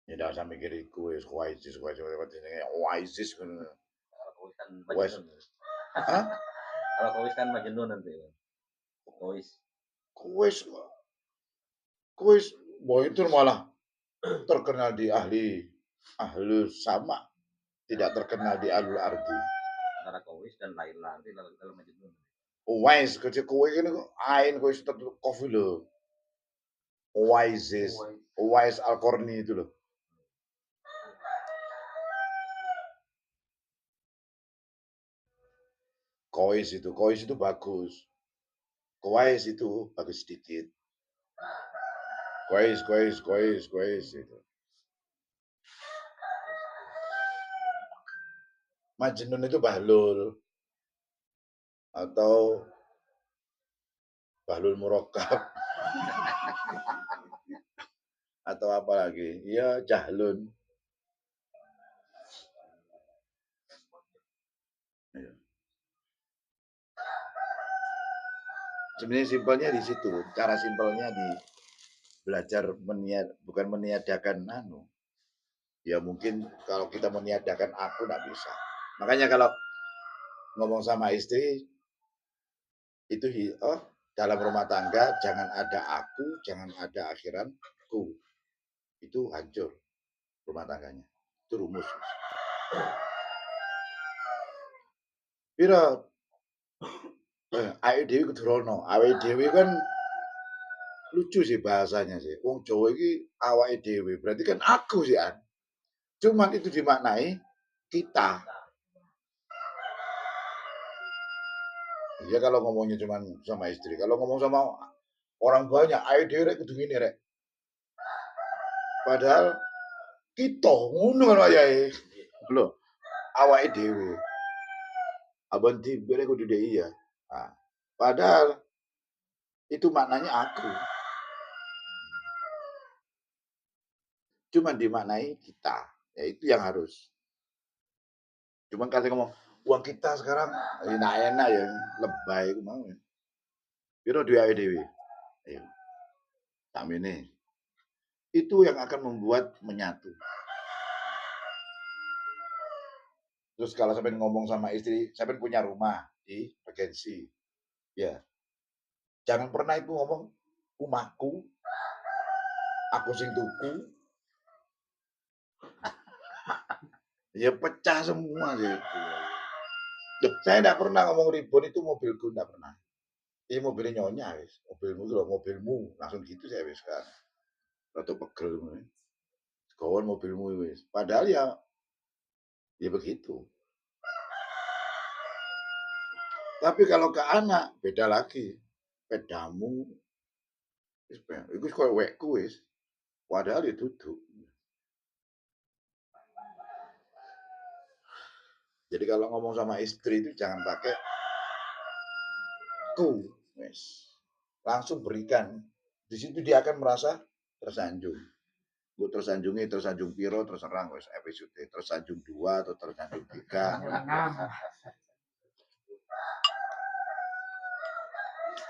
S1: Ya udah usah mikir iku wis muaizis muaizis ngono.
S2: Kalau Kowis kan
S1: Wes.
S2: Majnun.
S1: Hah?
S2: Kalau Kowis kan Majnun nanti. Kowis.
S1: Kuis kuis boy itu malah terkenal di ahli sama, tidak terkenal di ahlul ardi.
S2: Antara Kowis dan Laila nanti kalau Majnun.
S1: Wise kecil kue ini ain kue tertutup kopi loh. Wise Al-Qarni itu loh. Kois itu bagus. Kois itu bagus sedikit. Kois itu. Majnun itu Bahlul atau Bahlul Murakkab atau apa lagi? Ya Jahlun. Ya. Sebenarnya simpelnya di situ. Cara simpelnya di belajar bukan meniadakan nano. Ya mungkin kalau kita meniadakan aku nggak bisa. Makanya kalau ngomong sama istri itu dalam rumah tangga jangan ada aku, jangan ada akhiranku. Itu hancur rumah tangganya. Itu rumus. Pira awake dhewe kudu rono. Awake dhewe kan lucu sih bahasanya sih. Wong Jawa iki awake dhewe. Berarti kan aku sih an. Cuman itu dimaknai kita. Ya kalau ngomongnya cuman sama istri. Kalau ngomong sama orang banyak, ayo dhewe rek kudu ngene rek. Padahal kita ngono kan wayahe. Lho, awake dhewe. Abang timbere kudu dhek iya. Nah, padahal itu maknanya aku. Cuman dimaknai kita. Ya itu yang harus. Cuman kalau ngomong uang kita sekarang enak-enak ya, lebay ku mau. Piro duwe awake dhewe? Ayo. Sakmene. Itu yang akan membuat menyatu. Terus kalau sampai ngomong sama istri, sampai punya rumah di Regensi. Ya. Jangan pernah itu ngomong rumahku, aku sing tuku. Ya pecah semua sih. Loh, saya tidak pernah ngomong ribon itu mobilku, tidak pernah. Ini mobilnya nyonya, wis. Mobilmu itu loh, mobilmu. Langsung gitu saya wis kan. Ratu pegel. Kawan mobilmu wis. Padahal ya begitu. Tapi kalau ke anak beda lagi. Pedamu, itu koyo wekku wis. Padahal ya duduk. Jadi kalau ngomong sama istri itu jangan pakai ku, wis. Langsung berikan. Di situ dia akan merasa tersanjung. Gue tersanjung piro terserang wis episode tersanjung 2 atau tersanjung 3.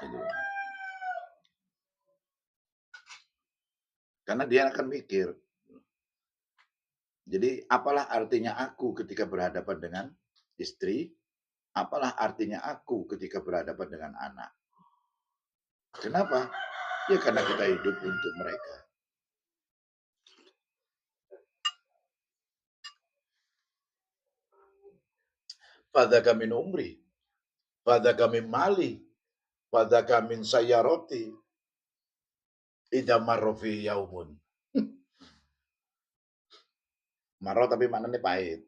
S1: Gitu. Karena dia akan mikir. Jadi apalah artinya aku ketika berhadapan dengan istri? Apalah artinya aku ketika berhadapan dengan anak? Kenapa? Ya karena kita hidup untuk mereka. Fadaka min umri, fadaka min mali, fadaka min sayyaroti, idza marra fi yaumun. Marah tapi maknanya pahit.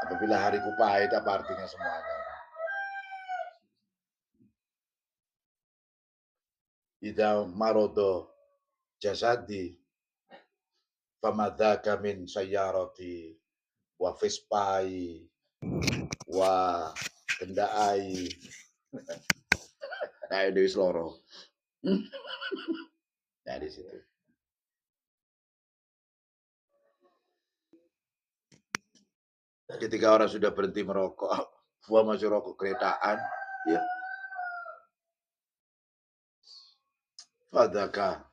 S1: Apabila hariku pahit, apa artinya semuanya? Idza marodo jasadi, famadzaka min sayyarati, wa fispai, wa kendai. kayak Dewi Sloro. Nah, di situ. Ketika orang sudah berhenti merokok, gua masih rokok keretaan, ya fadzaka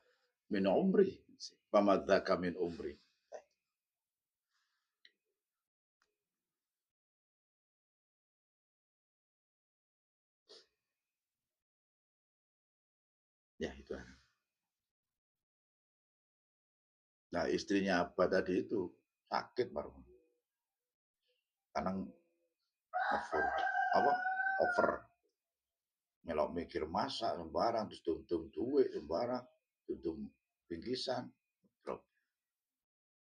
S1: min umri, famadzaka min umri. Ya itu. Nah istrinya apa tadi itu sakit baru, karena over, apa over, melok mikir masak sembarang, terus tuntung duit sembarang, tuntung bingkisan, bro.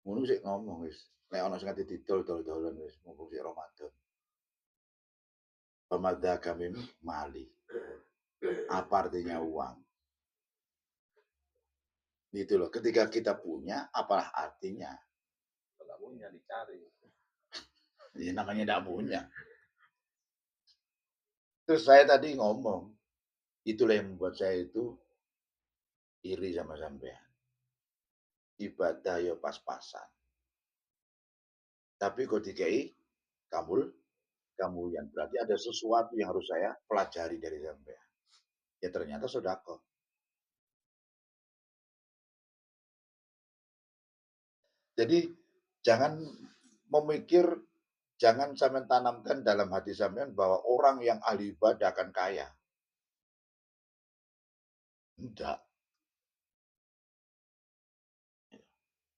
S1: Ngono sih ngomong wis, nek ana sing ati didol-dolan wis mumpung sik Ramadan. Pemadha kami mali. Apa artinya uang? Gitu loh. Ketika kita punya, apalah artinya?
S2: Kalau punya dicari.
S1: Ya, namanya tidak punya. Terus saya tadi ngomong, itulah yang membuat saya itu iri sama sampean. Ibadah ya pas-pasan. Tapi kok dikai kamu yang berarti ada sesuatu yang harus saya pelajari dari sampean. Ya ternyata sodako. Jadi jangan memikir, jangan sampean tanamkan dalam hati sampean bahwa orang yang ahli ibadah akan kaya. Enggak.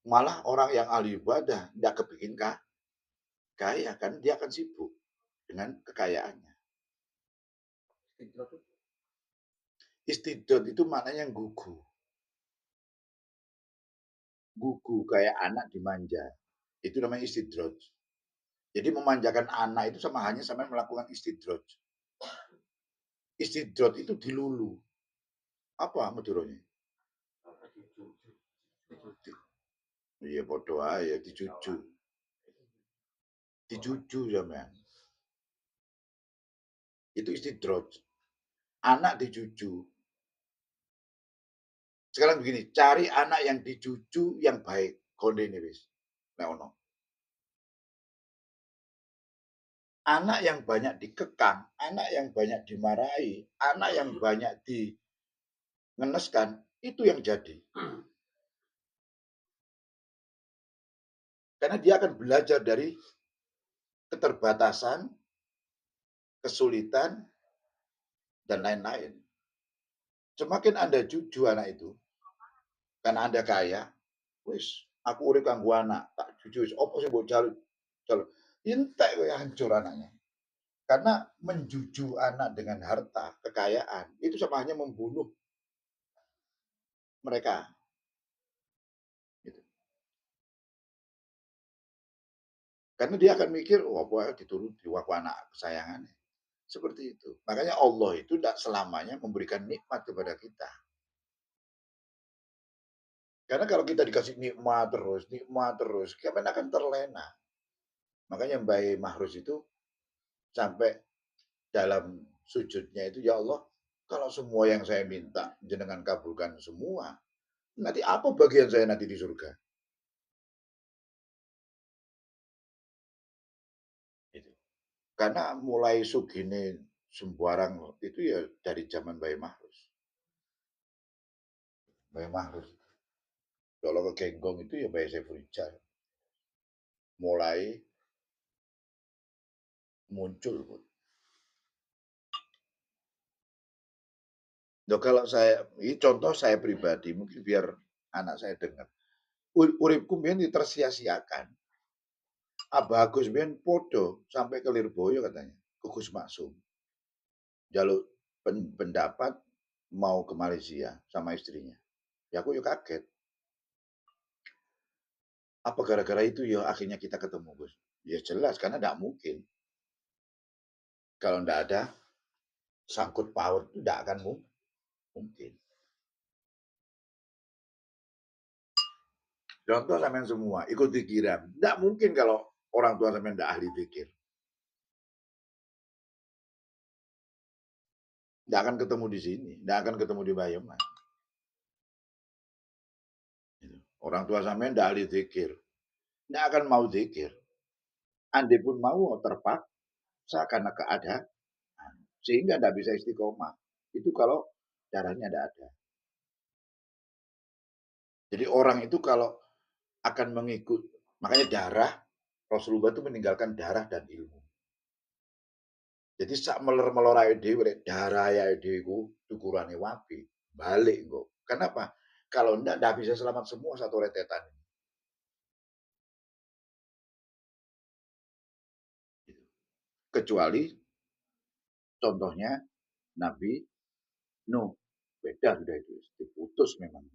S1: Malah orang yang ahli ibadah tidak kepingin kaya kan, dia akan sibuk dengan kekayaannya. Istidot itu maknanya gugu. Gugu kayak anak dimanja. Itu namanya istidroj. Jadi memanjakan anak itu sama hanya sama melakukan istidroj. Istidroj itu dilulu. Apa Maduronya? Iya bodoh aja, dicucu. Dicucu sampean. Itu istidroj. Anak dicucu. Sekarang begini, cari anak yang dicucu yang baik. Konde ini wis. Nah, ono. Anak yang banyak dikekang, anak yang banyak dimarahi, anak yang banyak dingeneskan, itu yang jadi. Karena dia akan belajar dari keterbatasan, kesulitan, dan lain-lain. Semakin Anda cucu anak itu, karena Anda kaya, wis, aku urip kanggo anak, tak cucu, opo sih mbok jaluk. Intek kowe hancur anaknya. Karena menjuju anak dengan harta, kekayaan, itu sama hanya membunuh mereka. Gitu. Karena dia akan mikir, oh apa dituruti waktu anak kesayangannya. Seperti itu. Makanya Allah itu tidak selamanya memberikan nikmat kepada kita. Karena kalau kita dikasih nikmat terus, kita akan terlena. Makanya Mbak Mahrus itu sampai dalam sujudnya itu, ya Allah, kalau semua yang saya minta jenengan kabulkan semua, nanti apa bagian saya nanti di surga? Itu. Karena mulai sugine sembarang itu ya dari zaman Mbak Mahrus. Mbak Mahrus. Kalau ke Genggong itu ya Mbak Saiful Hijau. Mulai muncul. Loh, kalau saya, ini contoh saya pribadi, mungkin biar anak saya dengar. Uripku mbiyen ditersia-siakan. Abah Agus mbiyen podo sampai ke Lirboyo katanya, ke Gus Maksum. Jaluk pendapat mau ke Malaysia sama istrinya. Ya aku yuk kaget. Apa gara-gara itu ya akhirnya kita ketemu Gus? Ya jelas karena tidak mungkin. Kalau tidak ada sangkut paut itu tidak akan mungkin. Contoh sampean semua ikut pikiran. Tidak mungkin kalau orang tua sampean tidak ahli pikir. Nggak akan ketemu di sini, nggak akan ketemu di Bayeman. Gitu. Orang tua sampean nggak ahli zikir, nggak akan mau zikir. Andai pun mau terpaksa karena keadaan, sehingga nggak bisa istiqomah. Itu kalau darahnya nggak ada. Jadi orang itu kalau akan mengikut, makanya darah, Rasulullah itu meninggalkan darah dan ilmu. Jadi sak melor-melor ae dhewe lek darah ae dhewe iku ukurane wapi, balik engko. Kenapa? Kalau ndak bisa selamat semua satu rentetan. Gitu. Kecuali contohnya Nabi Nuh. Beda sudah itu, diputus memang.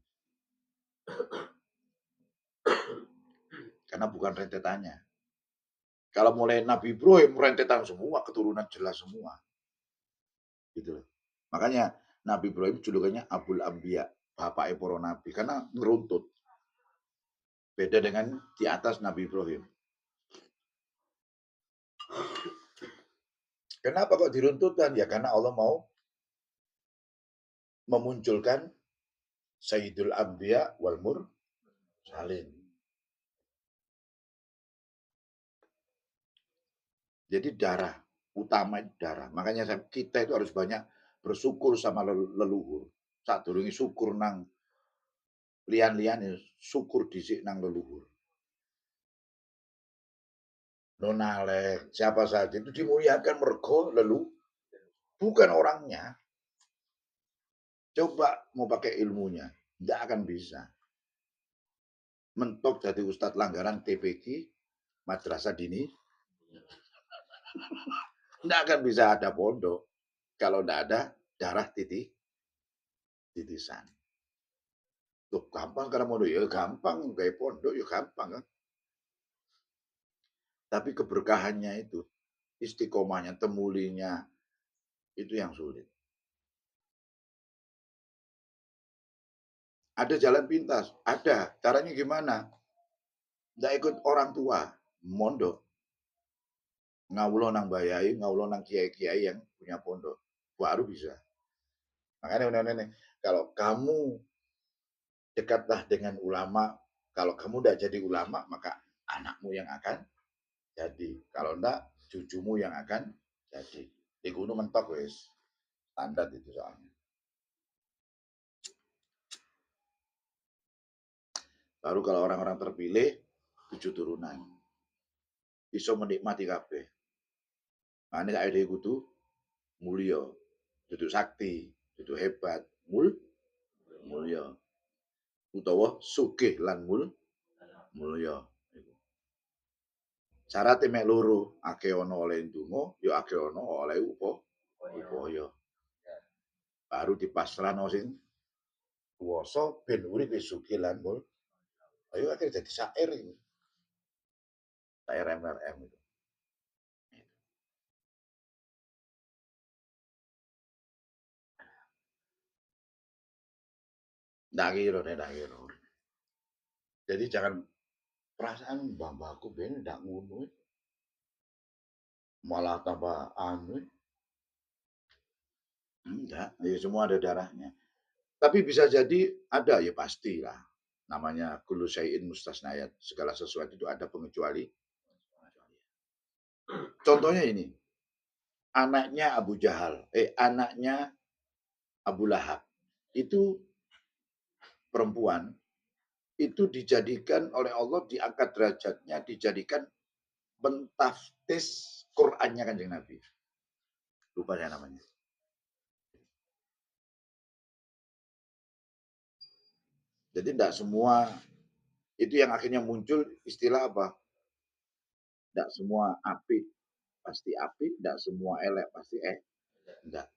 S1: Karena bukan rentetannya. Kalau mulai Nabi Ibrahim rentetan semua, keturunan jelas semua. Gitu loh. Makanya Nabi Ibrahim julukannya Abul Ambiya, bapak para nabi, karena ngeruntut. Beda dengan di atas Nabi Ibrahim. Kenapa kok diruntutkan? Ya karena Allah mau memunculkan Sayyidul Ambiya wal Mursalin. Jadi darah, utama itu darah. Makanya kita itu harus banyak bersyukur sama leluhur. Saat durungi syukur nang lian-lian ya, syukur disik nang leluhur. Nonalek, siapa saja itu dimuliakan mergo bukan orangnya. Coba mau pakai ilmunya, tidak akan bisa. Mentok jadi Ustadz langgaran TPQ, Madrasah Dini, tidak akan bisa ada pondok kalau tidak ada darah titisan. Tuh gampang karena mau ya gampang, kayak pondok ya gampang kan. Tapi keberkahannya itu, istiqomahnya, temulinya, itu yang sulit. Ada jalan pintas, ada. Caranya gimana? Nggak ikut orang tua, mondok. Ngawulo nang bayai, ngawulo nang kiai-kiai yang punya pondok. Baru bisa. Makanya nenek, kalau kamu dekatlah dengan ulama, kalau kamu tidak jadi ulama, maka anakmu yang akan jadi. Kalau enggak, cucumu yang akan jadi. Di gunung mentok wis. Standar itu soalnya. Baru kalau orang-orang terpilih, 7 turunan. Bisa menikmati kabeh. Makanya kayak dia kudu mulia, duduk sakti, duduk hebat, mulia. Utawa sugih lan mulya. Syaratnya mek loro, akeh ana oleh ndonga, ya akeh ana oleh upaya. Baru dipasrahno sing kuwasa ben urip sugih lan ayo akhirnya jadi syair ini. Syair MLM itu. Ndak kira, ndak kira. Jadi jangan perasaan mbah-mbahku ben ndak ngono, malah tambah anu. Enggak, ya semua ada darahnya. Tapi bisa jadi ada ya pastilah. Namanya kullu syai'in mustasnayat. Segala sesuatu itu ada pengecuali. Contohnya ini, anaknya Abu Jahal, anaknya Abu Lahab. Itu perempuan, itu dijadikan oleh Allah, diangkat derajatnya, dijadikan pentaftis Qur'annya Kanjeng Nabi. Lupa saya namanya. Jadi tidak semua, itu yang akhirnya muncul istilah apa? Tidak semua api pasti api, tidak semua elek pasti enggak.